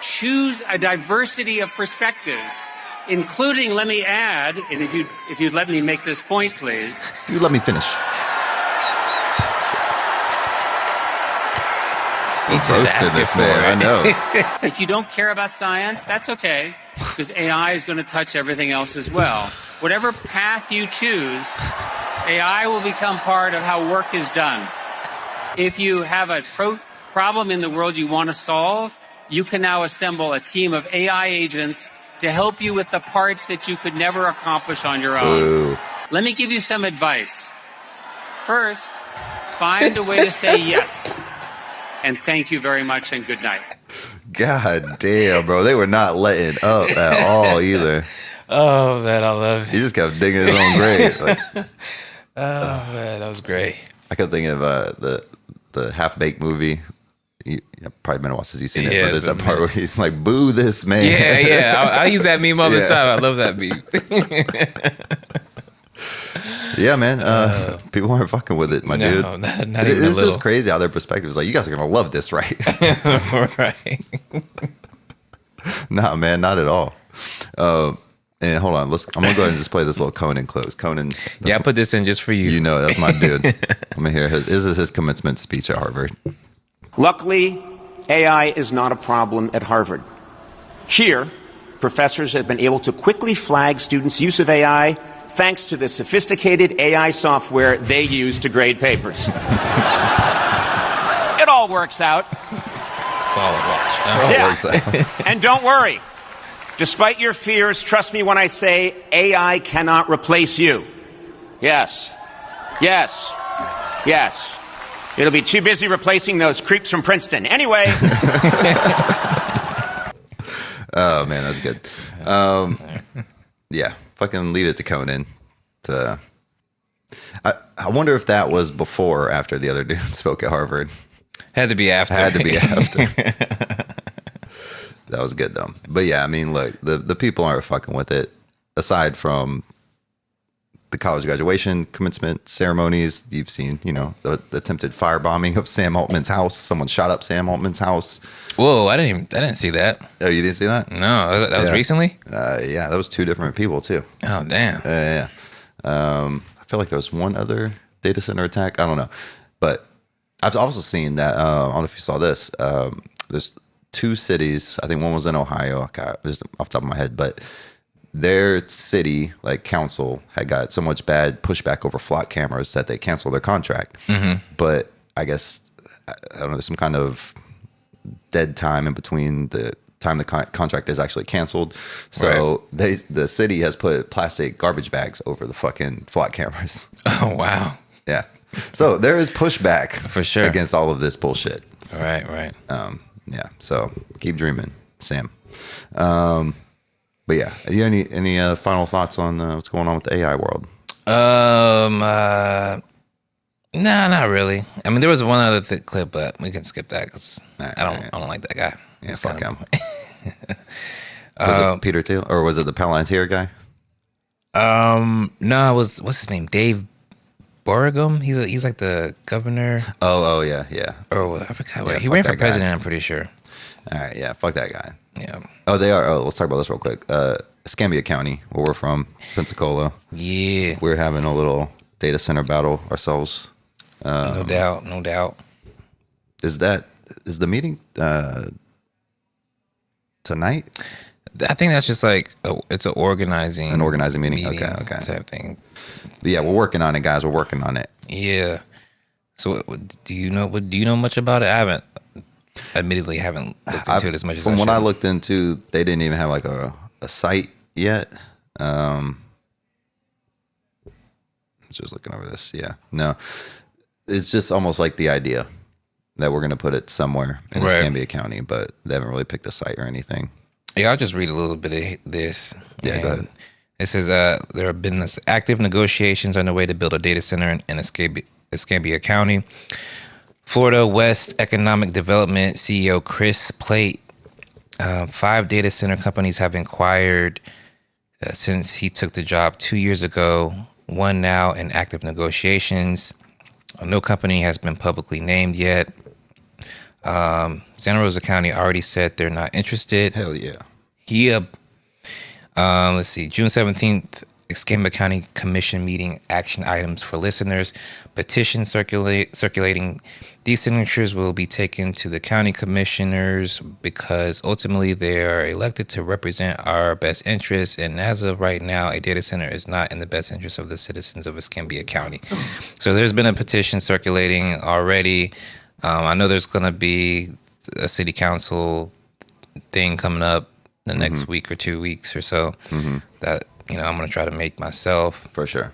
Choose a diversity of perspectives, including, let me add, and if you'd let me make this point, please. You let me finish. He's roasted this man, I know. If you don't care about science, that's okay, because AI is going to touch everything else as well. Whatever path you choose, AI will become part of how work is done. If you have a problem in the world you want to solve, you can now assemble a team of AI agents to help you with the parts that you could never accomplish on your own. Ooh. Let me give you some advice. First, find a way to say yes. And thank you very much and good night. God damn, bro. They were not letting up at all either. Oh, man, I love it. He just kept digging his own grave. Oh, man, that was great. I kept thinking of the Half-Baked movie. You've probably been a while since you've seen it, but there's that part where he's like, boo this man. Yeah. I use that meme all the time. I love that meme. Yeah, man. People aren't fucking with it, my dude. Not even a little. It's just crazy how their perspective is like, you guys are going to love this, right? Right. Nah, man, not at all. And hold on, I'm going to go ahead and just play this little Conan close. Conan. I put this in just for you. You know, that's my dude. Let me hear this is his commencement speech at Harvard. Luckily, AI is not a problem at Harvard. Here, professors have been able to quickly flag students' use of AI thanks to the sophisticated AI software they use to grade papers. It all works out. It's all a watch. Works out. And don't worry. Despite your fears, trust me when I say AI cannot replace you. Yes, Yes. Yes. It'll be too busy replacing those creeps from Princeton. Anyway. Oh, man, that's good. Yeah, fucking leave it to Conan. I wonder if that was before or after the other dude spoke at Harvard. Had to be after. That was good, though. But yeah, I mean, look, the people aren't fucking with it. Aside from the college graduation commencement ceremonies, you've seen, the attempted firebombing of Sam Altman's house. Someone shot up Sam Altman's house. Whoa, I didn't see that. Oh, you didn't see that? No, that was recently? Yeah, that was 2 different people, too. Oh, damn. Yeah. I feel like there was one other data center attack. I don't know. But I've also seen that, I don't know if you saw this. There's 2 cities. I think one was in Ohio. God, just off the top of my head. But their city, council, had got so much bad pushback over flock cameras that they canceled their contract. Mm-hmm. But I guess, I don't know, there's some kind of dead time in between the time the contract is actually canceled. So the city has put plastic garbage bags over the fucking flock cameras. Oh, wow. Yeah. So there is pushback for sure against all of this bullshit. Right. Yeah. So keep dreaming, Sam. But yeah, you any final thoughts on what's going on with the AI world? Nah, not really. I mean, there was one other clip, but we can skip that because I don't like that guy. Yeah, fuck him. Was it Peter Thiel or was it the Palantir guy? No, it was, what's his name? Dave Borgum. He's like the governor. Oh yeah. Or I forgot. Yeah, he ran for president, I'm pretty sure. All right, yeah, fuck that guy. Yeah. Oh, they are. Oh, let's talk about this real quick. Escambia County, where we're from, Pensacola. Yeah. We're having a little data center battle ourselves. No doubt. Is the meeting tonight? I think that's just it's an organizing meeting. Okay. Type thing. But yeah, we're working on it, guys. We're working on it. Yeah. So do you know much about it? I haven't looked into it as much as from what I looked into. They didn't even have a site yet. Just looking over this. Yeah. No. It's just almost like the idea that we're going to put it somewhere in Escambia County, but they haven't really picked a site or anything. Yeah, I'll just read a little bit of this. Yeah, go ahead. It says there have been active negotiations underway to build a data center in Escambia County. Florida West Economic Development CEO Chris Plate. 5 data center companies have inquired since he took the job 2 years ago. 1 now in active negotiations. No company has been publicly named yet. Santa Rosa County already said they're not interested. Hell yeah. Let's see. June 17th, Escambia County Commission meeting action items for listeners. Petition circulating. These signatures will be taken to the county commissioners because ultimately they are elected to represent our best interests. And as of right now, a data center is not in the best interest of the citizens of Escambia County. So there's been a petition circulating already. I know there's going to be a city council thing coming up the next week or 2 weeks or so that, I'm going to try to make myself. For sure.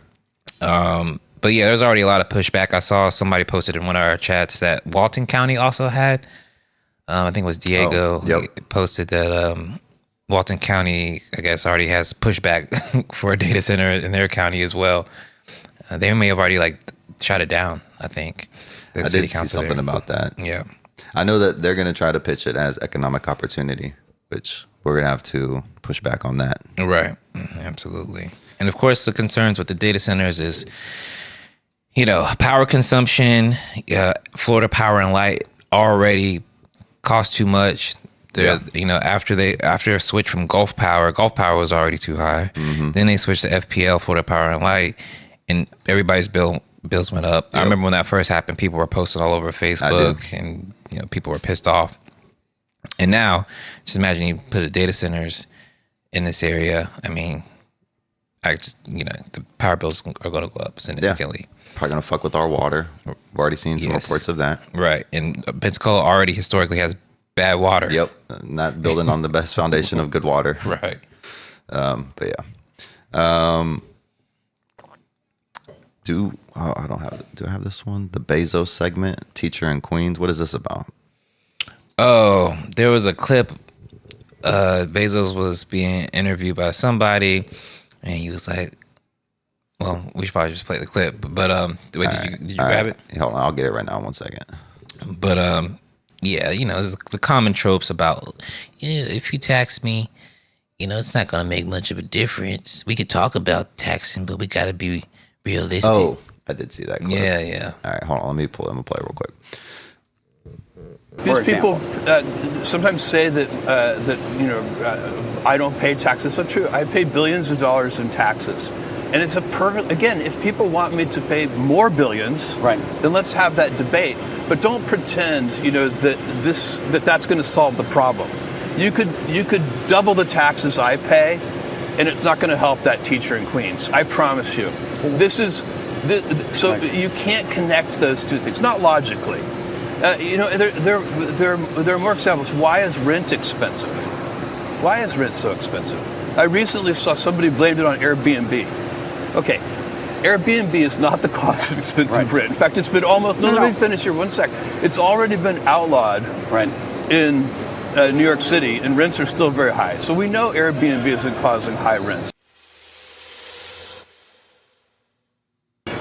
But yeah, there's already a lot of pushback. I saw somebody posted in one of our chats that Walton County also had. I think it was Diego who posted that Walton County, I guess, already has pushback for a data center in their county as well. They may have already shut it down, I think. I did see something about that. Yeah. I know that they're going to try to pitch it as economic opportunity, which we're going to have to push back on that. Right. Absolutely. And of course, the concerns with the data centers is, power consumption. Florida Power and Light already cost too much. After a switch from Gulf Power was already too high. Then they switched to FPL, Florida Power and Light, and everybody's bills went up. I remember when that first happened, people were posting all over Facebook, and people were pissed off. And now, just imagine you put data centers in this area. I mean, the power bills are going to go up significantly. Yeah. Probably going to fuck with our water. We've already seen some reports of that. Right. And Pensacola already historically has bad water. Yep. Not building on the best foundation of good water. Right. But yeah. I don't have. Do I have this one? The Bezos segment, Teacher in Queens. What is this about? Oh, there was a clip. Bezos was being interviewed by somebody, and he was like, "Well, we should probably just play the clip." But wait, did you grab it? Hold on, I'll get it right now. 1 second. But yeah, there's the common tropes about, if you tax me, it's not gonna make much of a difference. We could talk about taxing, but we gotta be realistic. Oh, I did see that clip. Yeah. All right, hold on. Let me play it real quick. These people sometimes say that I don't pay taxes. That's not true. I pay billions of dollars in taxes, and it's a perfect. Again, if people want me to pay more billions, then let's have that debate. But don't pretend, that's going to solve the problem. You could double the taxes I pay, and it's not going to help that teacher in Queens. I promise you. You can't connect those two things. Not logically. There are more examples. Why is rent expensive? Why is rent so expensive? I recently saw somebody blamed it on Airbnb. Okay, Airbnb is not the cause of expensive rent. In fact, it's been almost. Let me finish here 1 sec. It's already been outlawed in New York City, and rents are still very high. So we know Airbnb isn't causing high rents.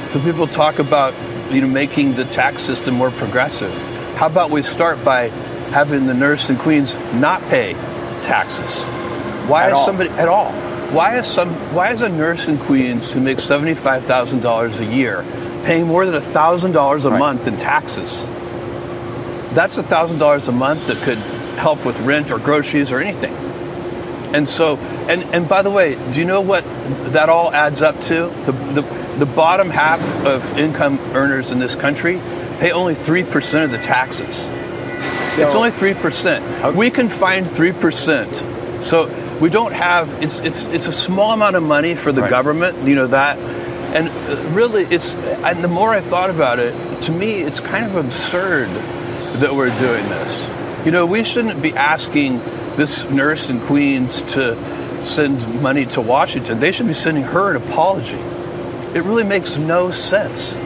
So people talk about making the tax system more progressive. How about we start by having the nurse in Queens not pay taxes? Why is a nurse in Queens who makes $75,000 a year paying more than $1,000 a month in taxes? That's $1,000 a month that could help with rent or groceries or anything. And so, and by the way, do you know what that all adds up to? The bottom half of income earners in this country pay only 3% of the taxes. It's only 3%. We can find 3%. So we don't have. It's a small amount of money for the government. That, and really, and the more I thought about it, to me, it's kind of absurd that we're doing this. We shouldn't be asking this nurse in Queens to send money to Washington. They should be sending her an apology. It really makes no sense.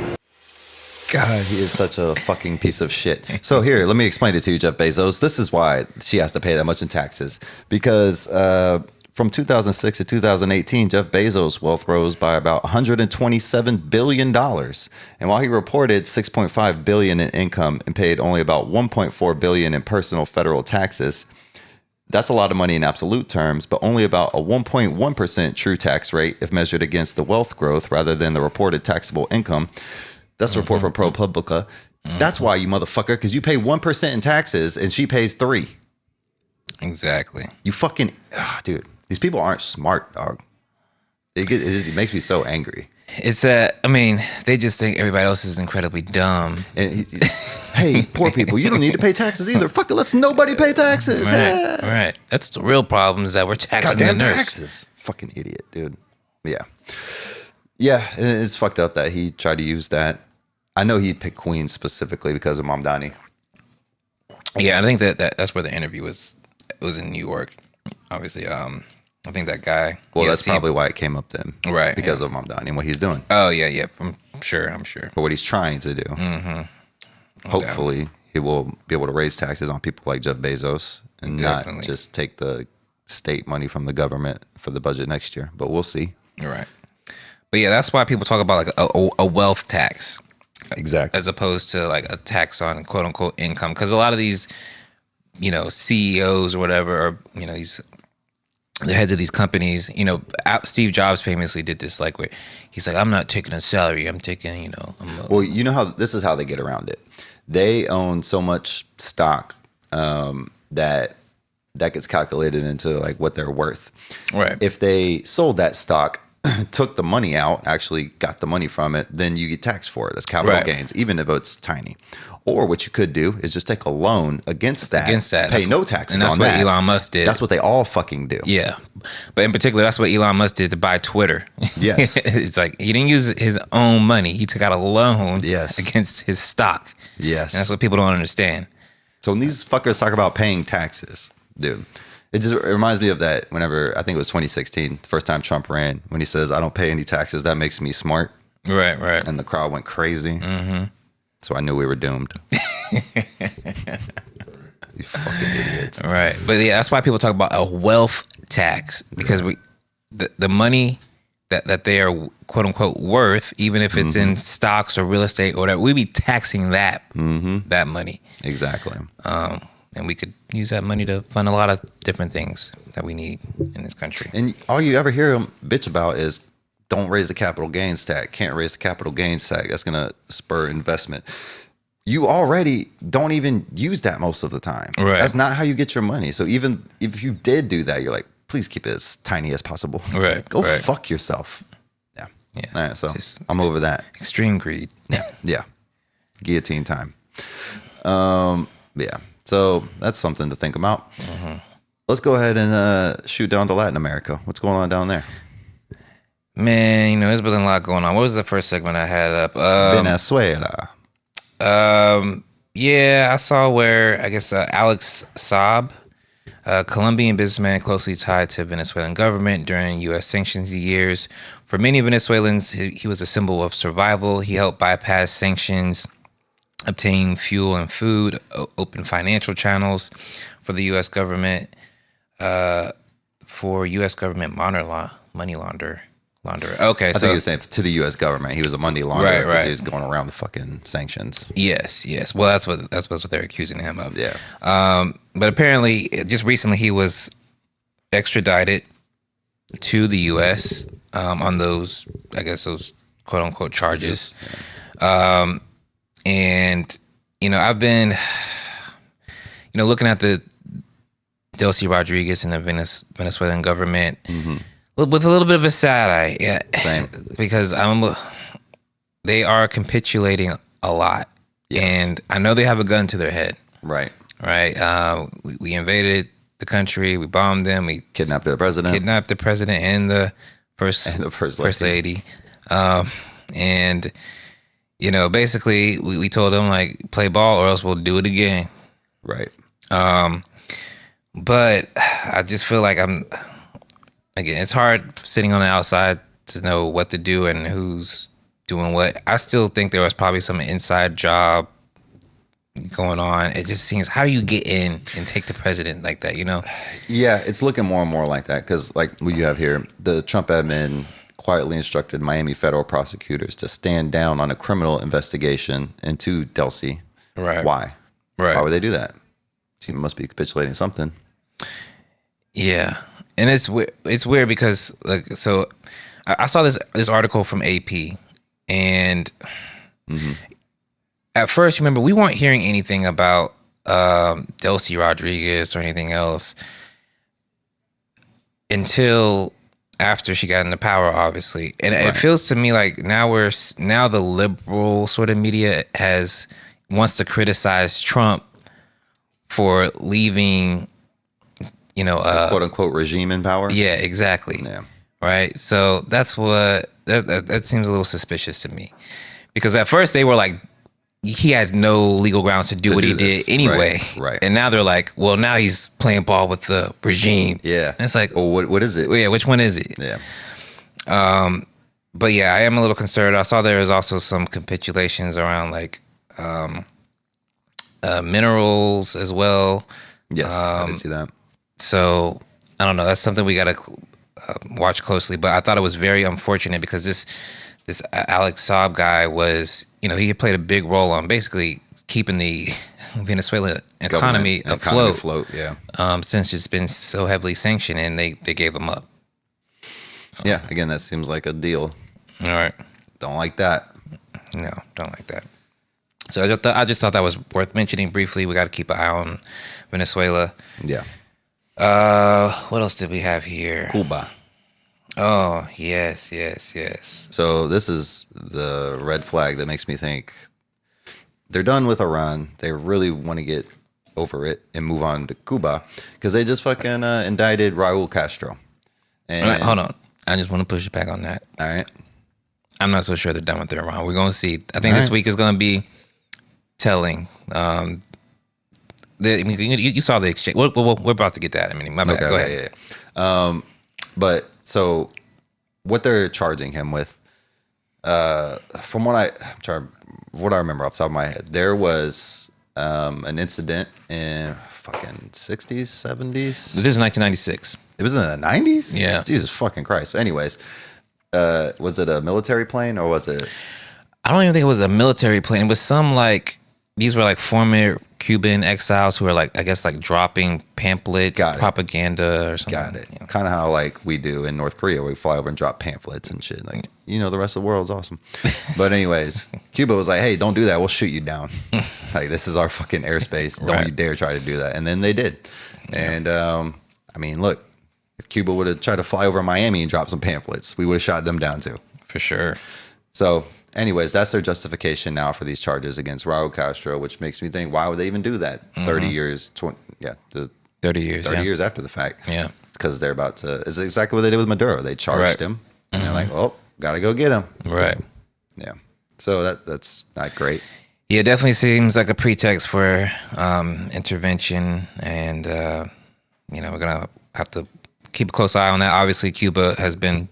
God, he is such a fucking piece of shit. So here, let me explain it to you, Jeff Bezos. This is why she has to pay that much in taxes. Because from 2006 to 2018, Jeff Bezos' wealth rose by about $127 billion. And while he reported $6.5 billion in income and paid only about $1.4 billion in personal federal taxes, that's a lot of money in absolute terms, but only about a 1.1% true tax rate if measured against the wealth growth rather than the reported taxable income. That's a report from ProPublica. That's why, you motherfucker, because you pay 1% in taxes and she pays 3%. Exactly. You fucking, dude, these people aren't smart, dog. It makes me so angry. They just think everybody else is incredibly dumb. And hey, poor people, you don't need to pay taxes either. Fuck it, let's nobody pay taxes. Right. That's the real problem, is that we're taxing the nurse. Taxes. Fucking idiot, dude. Yeah. Yeah, it's fucked up that he tried to use that. I know he picked Queens specifically because of Mamdani. Yeah, I think that's where the interview was. It was in New York, obviously. I think that guy. Well, that's probably why it came up then, right? Because of Mamdani and what he's doing. Oh yeah. I'm sure. But what he's trying to do. Mm-hmm. Hopefully, he will be able to raise taxes on people like Jeff Bezos and not just take the state money from the government for the budget next year. But we'll see. Right. But yeah, that's why people talk about like a wealth tax. Exactly. As opposed to like a tax on quote unquote income. Because a lot of these, CEOs or whatever, or, the heads of these companies, Steve Jobs famously did this, like, where he's like, I'm not taking a salary. I'm taking, Well, you know how this is how they get around it. They own so much stock that gets calculated into like what they're worth. Right. If they sold that stock, took the money out, actually got the money from it, then you get taxed for it. That's capital gains, even if it's tiny. Or what you could do is just take a loan against that. Pay no taxes on that. And that's what Elon Musk did. That's what they all fucking do. Yeah. But in particular, that's what Elon Musk did to buy Twitter. Yes. It's like he didn't use his own money. He took out a loan against his stock. Yes. And that's what people don't understand. So when these fuckers talk about paying taxes, dude, it reminds me of that whenever, I think it was 2016, the first time Trump ran, when he says, I don't pay any taxes, that makes me smart. Right, right. And the crowd went crazy. Mm-hmm. So I knew we were doomed. You fucking idiots. Right. But yeah, that's why people talk about a wealth tax, because the money that they are quote unquote worth, even if it's in stocks or real estate or whatever, we be taxing that that money. Exactly. And we could use that money to fund a lot of different things that we need in this country. And all you ever hear them bitch about is don't raise the capital gains tax. Can't raise the capital gains tax. That's gonna spur investment. You already don't even use that most of the time. Right. That's not how you get your money. So even if you did do that, you're like, please keep it as tiny as possible. Right. Go right. fuck yourself. Yeah. Yeah. All right. So I'm over that. Extreme greed. Yeah. Yeah. Guillotine time. Yeah. So that's something to think about. Let's go ahead and shoot down to Latin America. What's going on down there? Man, you know, there's been a lot going on. What was the first segment I had up? Venezuela. Yeah, I saw where, I guess, Alex Saab, a Colombian businessman closely tied to Venezuelan government during U.S. sanctions years. For many Venezuelans, he was a symbol of survival. He helped bypass sanctions, obtain fuel and food, open financial channels for the U.S. government, for U.S. government money launderer. Okay, I think he was saying to the U.S. government. He was a money launderer because he was going around the fucking sanctions. Yes. Well, that's what they're accusing him of. Yeah. But apparently, just recently, he was extradited to the U.S. On those, I guess, those quote unquote charges. And you know, I've been, you know, looking at the Delcy Rodriguez and the Venezuelan government. With a little bit of a sad eye, yeah. Same. Because they are capitulating a lot, and I know they have a gun to their head. Right. We invaded the country, we bombed them, we kidnapped the president, and the first lady, and you know, basically, we told them like play ball or else we'll do it again. Right. But I just feel like Again, it's hard sitting on the outside to know what to do and who's doing what. I still think there was probably some inside job going on. It just seems, how do you get in and take the president like that, you know? Yeah, it's looking more and more like that because like what you have here, the Trump admin quietly instructed Miami federal prosecutors to stand down on a criminal investigation into Delcy. Right. Why? Right. Why would they do that? He must be capitulating something. Yeah. And it's weird because like, so I saw this article from AP, and at first, remember, we weren't hearing anything about Delcy Rodriguez or anything else until after she got into power, obviously. And it feels to me like now the liberal sort of media wants to criticize Trump for leaving, you know, the quote unquote regime in power. Yeah, exactly. Yeah. Right. So that's what that seems a little suspicious to me, because at first they were like, he has no legal grounds to do what he did anyway. Right. And now they're like, well, now he's playing ball with the regime. Yeah. And it's like, well, what is it? Yeah. Which one is it? Yeah. But yeah, I am a little concerned. I saw there was also some capitulations around like minerals as well. Yes, I did see that. So I don't know. That's something we got to watch closely. But I thought it was very unfortunate because this Alex Saab guy was, you know, he played a big role on basically keeping the Venezuela economy afloat. Yeah. Since it's been so heavily sanctioned, and they gave him up. Yeah. Again, that seems like a deal. All right. Don't like that. No, don't like that. So I just thought that was worth mentioning briefly. We got to keep an eye on Venezuela. Yeah. What else did we have here? Cuba. Oh, yes. So this is the red flag that makes me think they're done with Iran. They really want to get over it and move on to Cuba because they just fucking indicted Raul Castro. And right, hold on. I just want to push it back on that. All right. I'm not so sure they're done with Iran. We're going to see. I think this week is going to be telling. You saw the exchange. We're about to get that. I mean, my bad. Go ahead. Yeah. But so what they're charging him with, from what I remember off the top of my head, there was an incident in fucking 60s, 70s. This is 1996. It was in the 90s? Yeah. Jesus fucking Christ. Anyways, was it a military plane or was it? I don't even think it was a military plane. It was some like, these were like former Cuban exiles who were like, I guess like dropping pamphlets, propaganda or something. Got it. Kind of how like we do in North Korea, where we fly over and drop pamphlets and shit. Like, the rest of the world's awesome. But anyways, Cuba was like, hey, don't do that. We'll shoot you down. Like, this is our fucking airspace. Don't you dare try to do that. And then they did. And I mean, look, if Cuba would have tried to fly over Miami and drop some pamphlets, we would have shot them down too. For sure. So anyways, that's their justification now for these charges against Raul Castro, which makes me think, why would they even do that? 30 years, 30 years, 30 years after the fact. Yeah. It's because they're about to, it's exactly what they did with Maduro. They charged him and they're like, oh, gotta go get him. Right. Yeah. So that's not great. Yeah, it definitely seems like a pretext for intervention. And, we're going to have to keep a close eye on that. Obviously, Cuba has been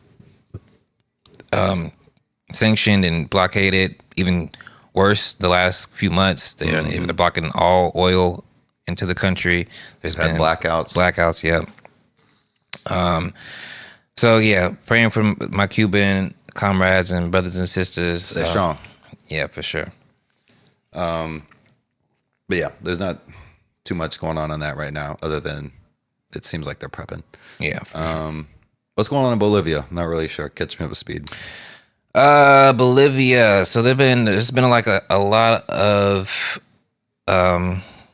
sanctioned and blockaded. Even worse, the last few months, they're blocking all oil into the country. There's been blackouts, yeah. So yeah, praying for my Cuban comrades and brothers and sisters. Stay strong. Yeah, for sure. But yeah, there's not too much going on that right now, other than it seems like they're prepping. Yeah. What's going on in Bolivia? I'm not really sure. Catch me up to speed. Bolivia. So there's been like a lot of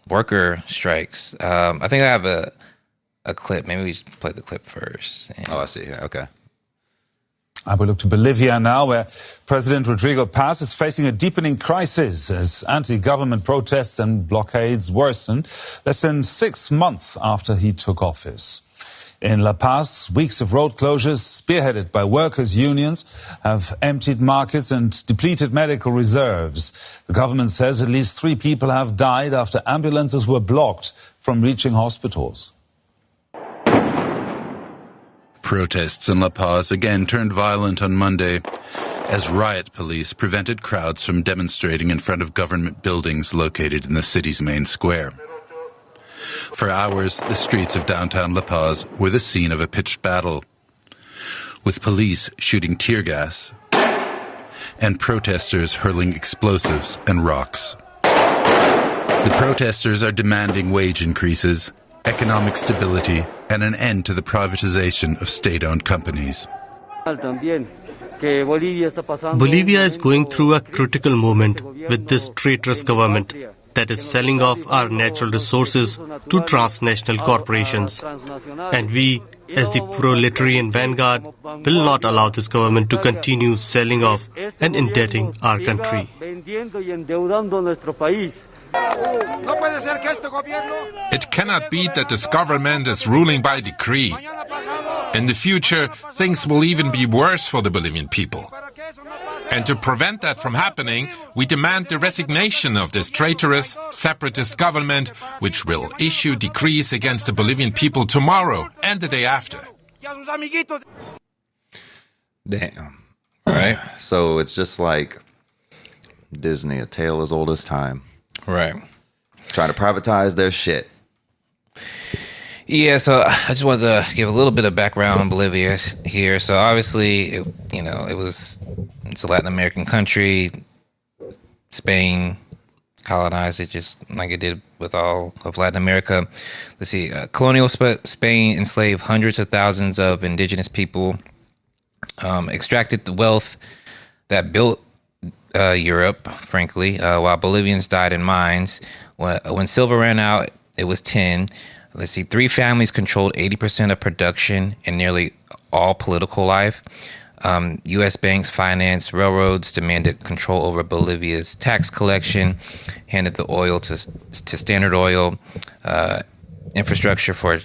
worker strikes. I think I have a clip. Maybe we should play the clip first. I see here. Okay. I will look to Bolivia now, where President Rodrigo Paz is facing a deepening crisis as anti-government protests and blockades worsen less than 6 months after he took office. In La Paz, weeks of road closures, spearheaded by workers' unions, have emptied markets and depleted medical reserves. The government says at least 3 people have died after ambulances were blocked from reaching hospitals. Protests in La Paz again turned violent on Monday as riot police prevented crowds from demonstrating in front of government buildings located in the city's main square. For hours, the streets of downtown La Paz were the scene of a pitched battle, with police shooting tear gas and protesters hurling explosives and rocks. The protesters are demanding wage increases, economic stability, and an end to the privatization of state-owned companies. Bolivia is going through a critical moment with this traitorous government that is selling off our natural resources to transnational corporations. And we, as the proletarian vanguard, will not allow this government to continue selling off and indebting our country. It cannot be that this government is ruling by decree. In the future, things will even be worse for the Bolivian people. And to prevent that from happening, we demand the resignation of this traitorous, separatist government, which will issue decrees against the Bolivian people tomorrow and the day after. Damn. Right. So it's just like Disney, a tale as old as time. Right. Trying to privatize their shit. Yeah, so I just wanted to give a little bit of background on Bolivia here. So obviously, it's a Latin American country. Spain colonized it just like it did with all of Latin America. Let's see, colonial Spain enslaved hundreds of thousands of indigenous people, extracted the wealth that built Europe, frankly, while Bolivians died in mines. When silver ran out, it was 10. Let's see, 3 families controlled 80% of production and nearly all political life. U.S. banks financed railroads, demanded control over Bolivia's tax collection, handed the oil to Standard Oil, infrastructure for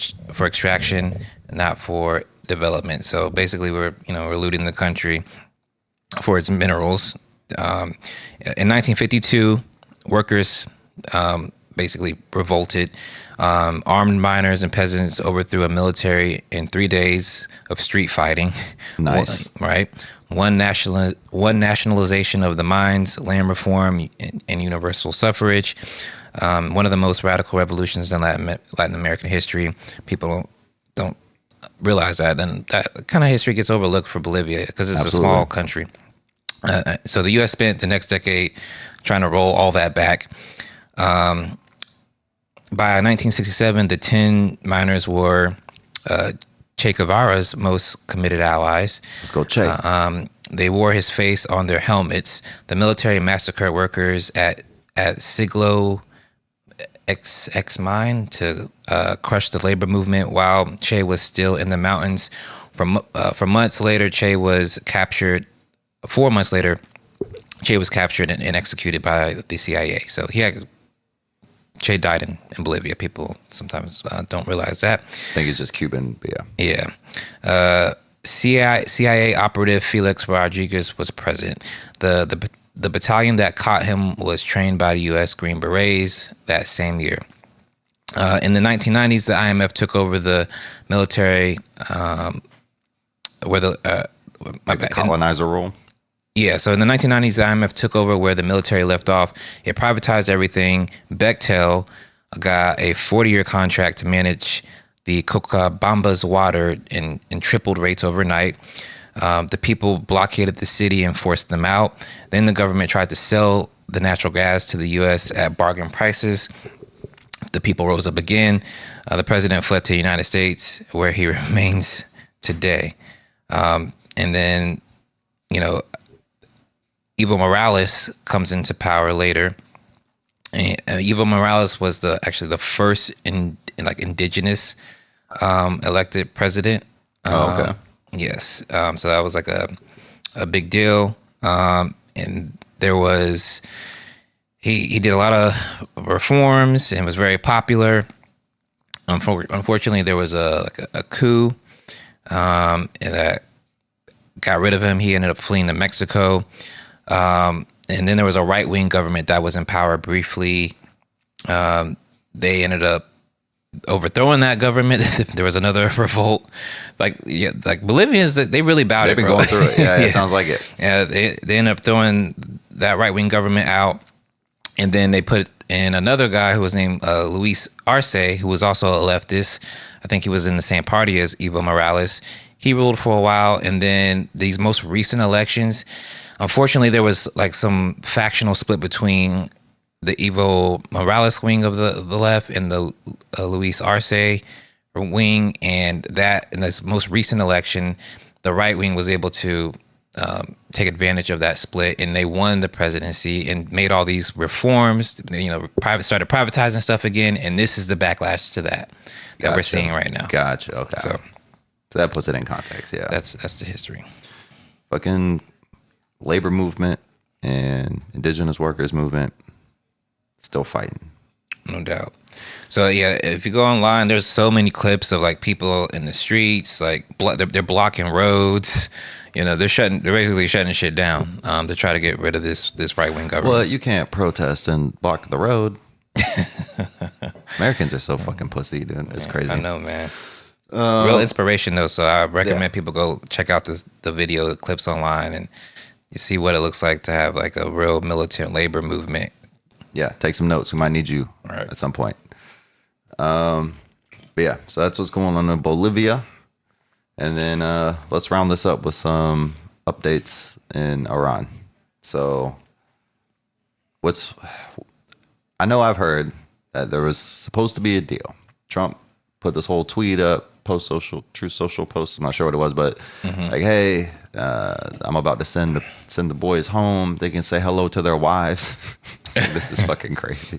extraction, not for development. So basically, we're looting the country for its minerals. In 1952, workers basically revolted. Armed miners and peasants overthrew a military in 3 days of street fighting. Nice. Right. One nationalization of the mines, land reform, and universal suffrage. One of the most radical revolutions in Latin American history. People don't realize that, and that kind of history gets overlooked for Bolivia because it's Absolutely. a small country. So the U.S. spent the next decade trying to roll all that back. By 1967, the 10 miners were Che Guevara's most committed allies. Let's go, Che. They wore his face on their helmets. The military massacred workers at Siglo X mine to crush the labor movement while Che was still in the mountains. For months later, Che was captured. 4 months later, Che was captured and executed by the CIA. So Che died in Bolivia. People sometimes don't realize that. I think he's just Cuban, but yeah. Yeah. CIA operative Felix Rodriguez was present. The battalion that caught him was trained by the U.S. Green Berets that same year. In the 1990s, the IMF took over the military, the colonizer role. Yeah, so in the 1990s, the IMF took over where the military left off. It privatized everything. Bechtel got a 40-year contract to manage the Cochabamba's water in tripled rates overnight. The people blockaded the city and forced them out. Then the government tried to sell the natural gas to the U.S. at bargain prices. The people rose up again. The president fled to the United States, where he remains today. And then, Evo Morales comes into power later. And Evo Morales was actually the first indigenous elected president. Okay. Yes. So that was like a big deal. And there was he did a lot of reforms and was very popular. Unfortunately, there was a coup and that got rid of him. He ended up fleeing to Mexico. And then there was a right-wing government that was in power briefly. They ended up overthrowing that government. There was another revolt. Like Bolivians, they really bowed. They've been going through it. Yeah, it sounds like it. Yeah, they ended up throwing that right-wing government out. And then they put in another guy who was named Luis Arce, who was also a leftist. I think he was in the same party as Evo Morales. He ruled for a while. And then these most recent elections, unfortunately, there was some factional split between the Evo Morales wing of the left and the Luis Arce wing. And in this most recent election, the right wing was able to take advantage of that split, and they won the presidency and made all these reforms. Started privatizing stuff again, and this is the backlash to that we're seeing right now. Gotcha. Okay. So that puts it in context. Yeah, that's the history. Fucking labor movement and indigenous workers movement still fighting. No doubt. So yeah, if you go online, there's so many clips of people in the streets, they're blocking roads. They're basically shutting shit down to try to get rid of this right wing government. Well, you can't protest and block the road. Americans are so fucking pussy, dude. It's crazy. I know, man. Real inspiration though. So I recommend people go check out the video clips online and you see what it looks like to have a real militant labor movement. Yeah, take some notes. We might need you at some point. But yeah, so that's what's going on in Bolivia. And then let's round this up with some updates in Iran. So I know I've heard that there was supposed to be a deal. Trump put this whole tweet up, Truth Social post. I'm not sure what it was, but hey, I'm about to send the boys home. They can say hello to their wives. This is fucking crazy.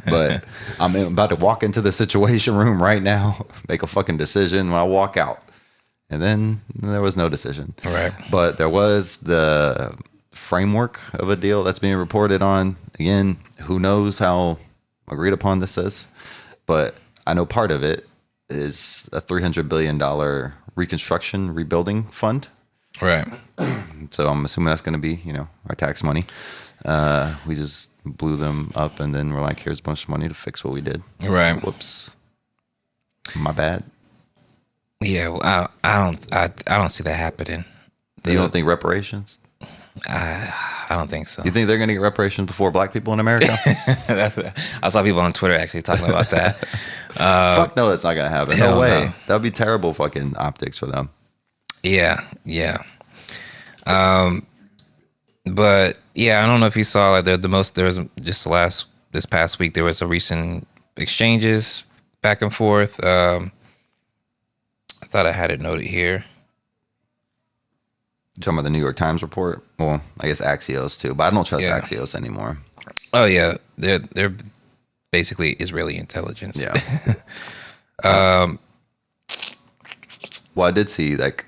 But I'm about to walk into the situation room right now, make a fucking decision when I walk out. And then there was no decision. Right. But there was the framework of a deal that's being reported on. Again, who knows how agreed upon this is. But I know part of it is a $300 billion reconstruction rebuilding fund. Right. So I'm assuming that's going to be, our tax money. We just blew them up, and then we're like, here's a bunch of money to fix what we did. Right. Whoops. My bad. Yeah, well, I don't see that happening. You don't think reparations? I don't think so. You think they're going to get reparations before black people in America? I saw people on Twitter actually talking about that. Fuck no, that's not going to happen. No way. That would be terrible fucking optics for them. Yeah. But yeah, I don't know if you saw like this past week there was a recent exchanges back and forth. I thought I had it noted here. You're talking about the New York Times report? Well, I guess Axios too, but I don't trust Axios anymore. Oh yeah, they're basically Israeli intelligence. Yeah. Well, I did see like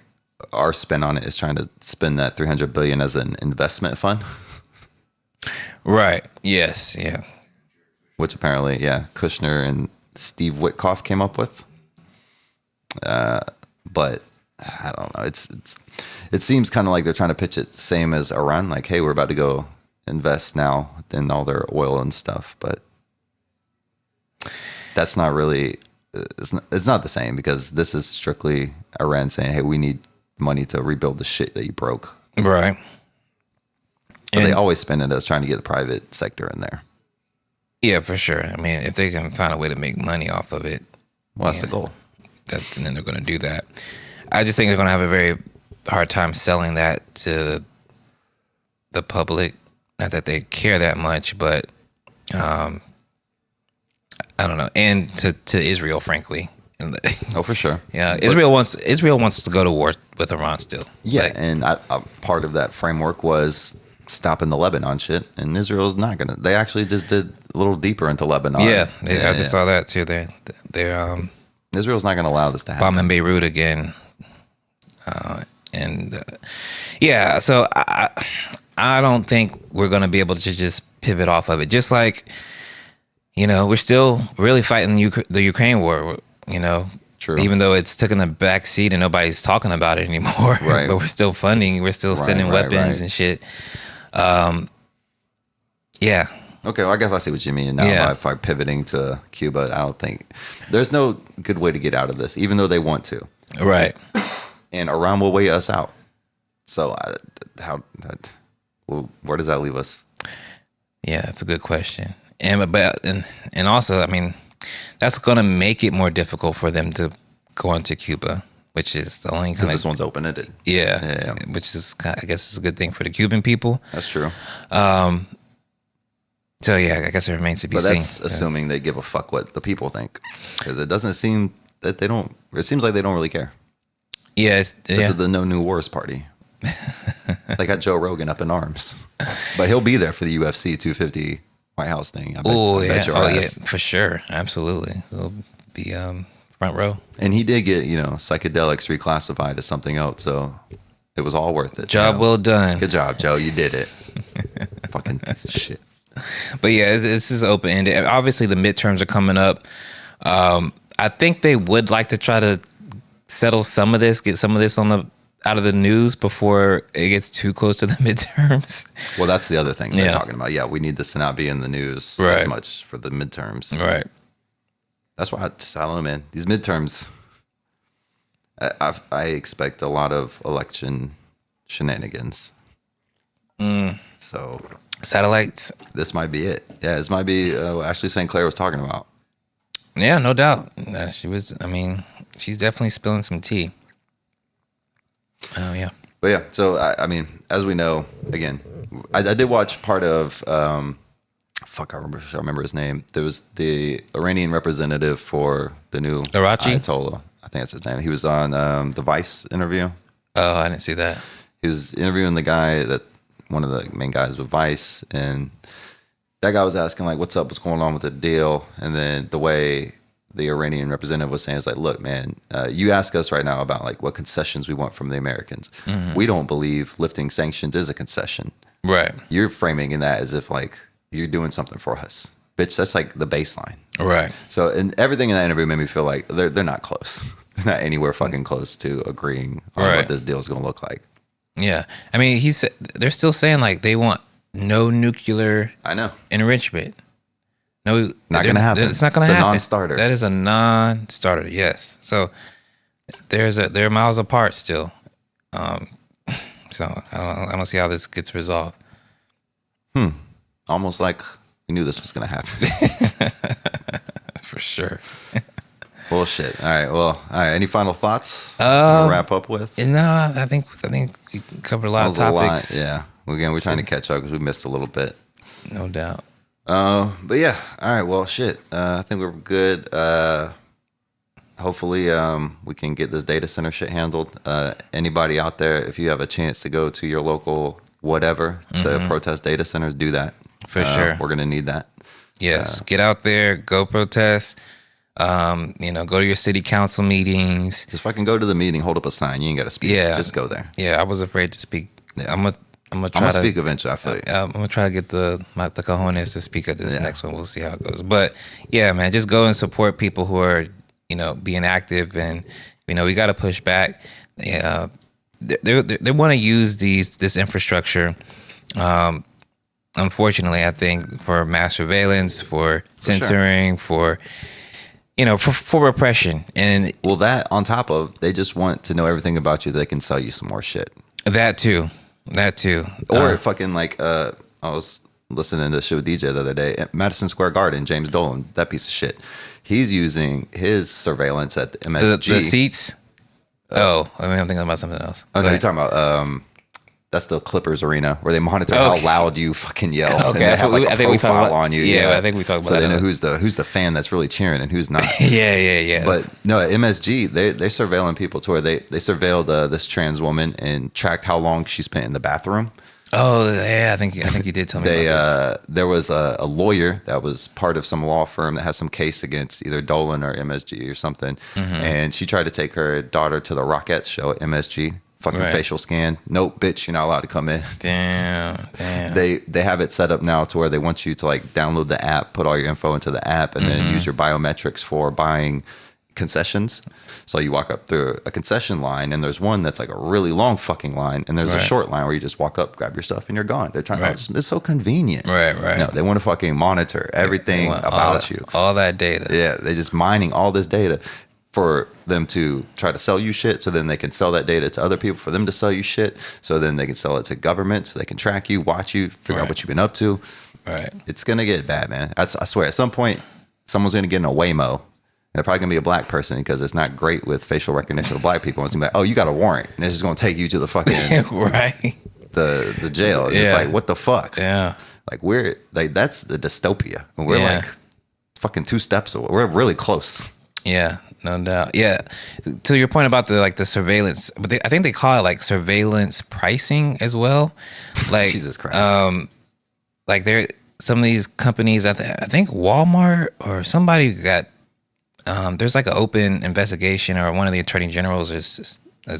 our spin on it is trying to spin that $300 billion as an investment fund. Right. Yes. Yeah. Which apparently, Kushner and Steve Witkoff came up with. But I don't know. It seems kind of like they're trying to pitch it same as Iran. Like, hey, we're about to go invest now in all their oil and stuff. But that's not really. It's not the same, because this is strictly Iran saying, hey, we need money to rebuild the shit that you broke. Right. But they always spin it as trying to get the private sector in there. Yeah, for sure. I mean, if they can find a way to make money off of it, well, that's the goal. And then they're going to do that. I just think they're going to have a very hard time selling that to the public. Not that they care that much, but I don't know. And to Israel, frankly. Oh, for sure. Yeah, Israel wants to go to war with Iran still. Yeah, and part of that framework was stopping the Lebanon shit, and Israel's not gonna. They actually just did a little deeper into Lebanon. Yeah, I just saw that too. They're Israel's not gonna allow this to happen. Bombing Beirut again, yeah. So I don't think we're gonna be able to just pivot off of it. Just like, we're still really fighting the Ukraine war. True. Even though it's taken a back seat and nobody's talking about it anymore, right? But we're still funding, we're still sending weapons and shit. Yeah. Okay, well, I guess I see what you mean now by pivoting to Cuba. I don't think there's no good way to get out of this, even though they want to. Right. And Iran will weigh us out. So where does that leave us? Yeah, that's a good question. And also, I mean, that's going to make it more difficult for them to go into Cuba, which is the only because this one's open-ended. Yeah, which is, I guess, is a good thing for the Cuban people. That's true. So yeah, I guess it remains to be seen. But that's assuming they give a fuck what the people think, because it doesn't seem that they don't. It seems like they don't really care. Yeah, this is the No New Wars party. They got Joe Rogan up in arms, but he'll be there for the UFC 250 White House thing. Yeah, for sure, absolutely. He'll be front row. And he did get psychedelics reclassified as something else, so it was all worth it. Job well done. Good job, Joe. You did it. Fucking piece of shit. But yeah, this is open ended. Obviously, the midterms are coming up. I think they would like to try to settle some of this, get some of this out of the news before it gets too close to the midterms. Well, that's the other thing they're talking about. Yeah, we need this to not be in the news as much for the midterms. Right. That's why I don't know, man. These midterms, I expect a lot of election shenanigans. So satellites. This might be it. Yeah, this might be Ashley St. Clair was talking about. Yeah, no doubt. She was. I mean, she's definitely spilling some tea. Oh yeah. But yeah, so I mean, as we know, again, I did watch part of. I remember his name. There was the Iranian representative for the new Ayatollah. I think that's his name. He was on the Vice interview. Oh, I didn't see that. He was interviewing the guy one of the main guys with Vice, and that guy was asking like, "What's up? What's going on with the deal?" And then the way the Iranian representative was saying is like, "Look, man, you ask us right now about like what concessions we want from the Americans. Mm-hmm. We don't believe lifting sanctions is a concession. Right? You're framing in that as if like you're doing something for us, bitch. That's like the baseline, right? So, and everything in that interview made me feel like they're not close. They're not anywhere fucking close to agreeing on what this deal is going to look like. Yeah, I mean, they're still saying like they want no nuclear. I know enrichment. No, not going to happen. It's not going to happen. It's a non-starter. That is a non-starter. Yes. So they're miles apart still. So I don't see how this gets resolved. Almost like we knew this was going to happen. For sure. Bullshit. All right. Well, all right. Any final thoughts to wrap up with? No, I think we covered a lot of topics. Yeah. Again, we're trying to catch up because we missed a little bit. No doubt. But yeah. All right. Well, shit. I think we're good. Hopefully, we can get this data center shit handled. Anybody out there, if you have a chance to go to your local whatever to protest data centers, do that. For sure. We're going to need that. Yes. Get out there. Go protest. Go to your city council meetings. Just fucking go to the meeting, hold up a sign. You ain't got to speak. Yeah. Just go there. Yeah, I was afraid to speak. Yeah. I'm gonna try to speak eventually. I feel you. I'm gonna try to get the cojones to speak at this next one. We'll see how it goes. But yeah, man, just go and support people who are being active, and we got to push back. They want to use this infrastructure. Unfortunately, I think for mass surveillance, for censoring, for repression, and that on top of they just want to know everything about you. They can sell you some more shit. That too. Or fucking like I was listening to show DJ the other day at Madison Square Garden, James Dolan, that piece of shit. He's using his surveillance at the MSG. The seats? I'm thinking about something else. Oh, no, you're talking about that's the Clippers arena where they monitor how loud you fucking yell. Okay, that's what I think we talk about on you. Yeah, I think we talk about so that. So they know who's the fan that's really cheering and who's not. Yeah. But no, at MSG, they're surveilling people to where they surveilled this trans woman and tracked how long she spent in the bathroom. Oh yeah, I think you did tell me about this. There was a lawyer that was part of some law firm that has some case against either Dolan or MSG or something, and she tried to take her daughter to the Rockettes show at MSG. Fucking facial scan. Nope, bitch, you're not allowed to come in. Damn. They have it set up now to where they want you to like download the app, put all your info into the app, and then use your biometrics for buying concessions. So you walk up through a concession line, and there's one that's like a really long fucking line, and there's a short line where you just walk up, grab your stuff, and you're gone. They're trying to. It's so convenient. Right. No, they want to fucking monitor everything about you. All that data. Yeah, they're just mining all this data for them to try to sell you shit, so then they can sell that data to other people for them to sell you shit, so then they can sell it to government, so they can track you, watch you, figure out what you've been up to. Right. It's going to get bad, man. I swear, at some point, someone's going to get in a Waymo. They're probably going to be a black person because it's not great with facial recognition of black people. It's going to be like, oh, you got a warrant. And it's just going to take you to the fucking the jail. It's like, what the fuck? Yeah. Like, that's the dystopia. And we're like fucking 2 steps away. We're really close. Yeah. No doubt. Yeah. To your point about the surveillance, but I think they call it like surveillance pricing as well. Like Jesus Christ. Like some of these companies, I think Walmart or somebody got there's like an open investigation, or one of the attorney generals is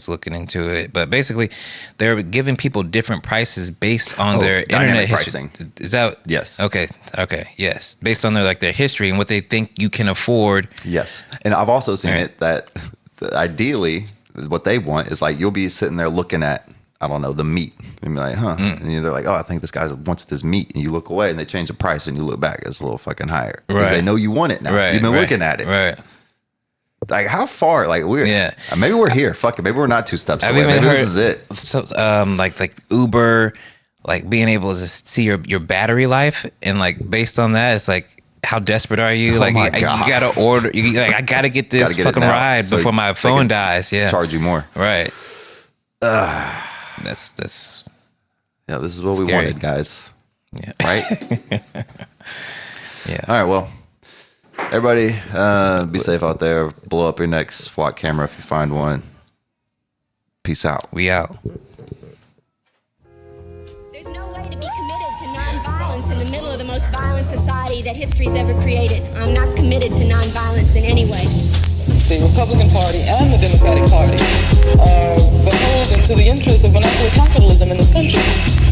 looking into it. But basically, they're giving people different prices based on their internet history. Pricing. Is that yes? Okay, yes, based on their history and what they think you can afford. Yes, and I've also seen it that ideally, what they want is like you'll be sitting there looking at, I don't know, the meat, and be like, and they're like, oh, I think this guy wants this meat, and you look away, and they change the price, and you look back, it's a little fucking higher because they know you want it now. You've been looking at it, right? Like how far? Like maybe we're here. Fuck it. Maybe we're not 2 steps away. Maybe this is it. So, like Uber, like being able to see your battery life, and like based on that, it's like, how desperate are you? Like you gotta order. I gotta get this fucking ride before my phone dies. Yeah, charge you more. Right. That's yeah. This is what we wanted, guys. Yeah. Right. Yeah. All right. Well, everybody, be safe out there. Blow up your next flock camera if you find one. Peace out. We out. There's no way to be committed to nonviolence in the middle of the most violent society that history's ever created. I'm not committed to nonviolence in any way. The Republican Party and the Democratic Party are beholden to the interests of monopoly capitalism in this country.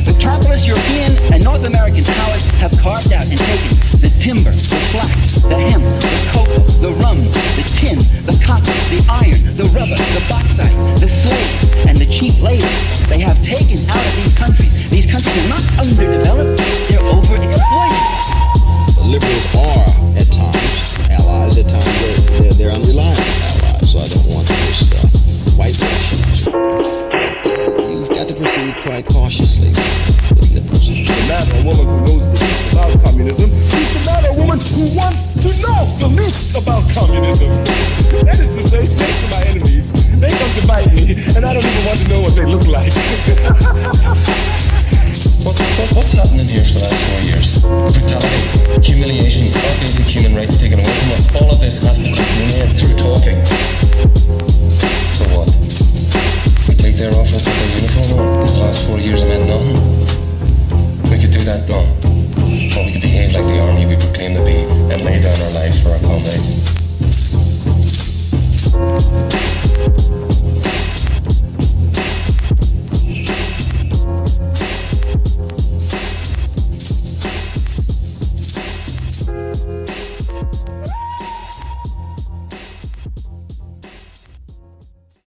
The capitalist European and North American powers have carved out and taken the timber, the flax, the hemp, the cocoa, the rum, the tin, the cotton, the iron, the rubber, the bauxite, the slaves, and the cheap labor. They have taken cautiously with liberals. The man or woman who knows the least about communism is the man or woman who wants to know the least about communism. That is to say, snakes are my enemies. They come to bite me, and I don't even want to know what they look like. What's happening here for the last 4 years? Brutality, humiliation, our basic human rights taken away from us. All of this has to continue through talking. For what? We take their offer, put their uniform on. These last 4 years meant nothing. We could do that, no. Or we could behave like the army we proclaim to be and lay down our lives for our comrades.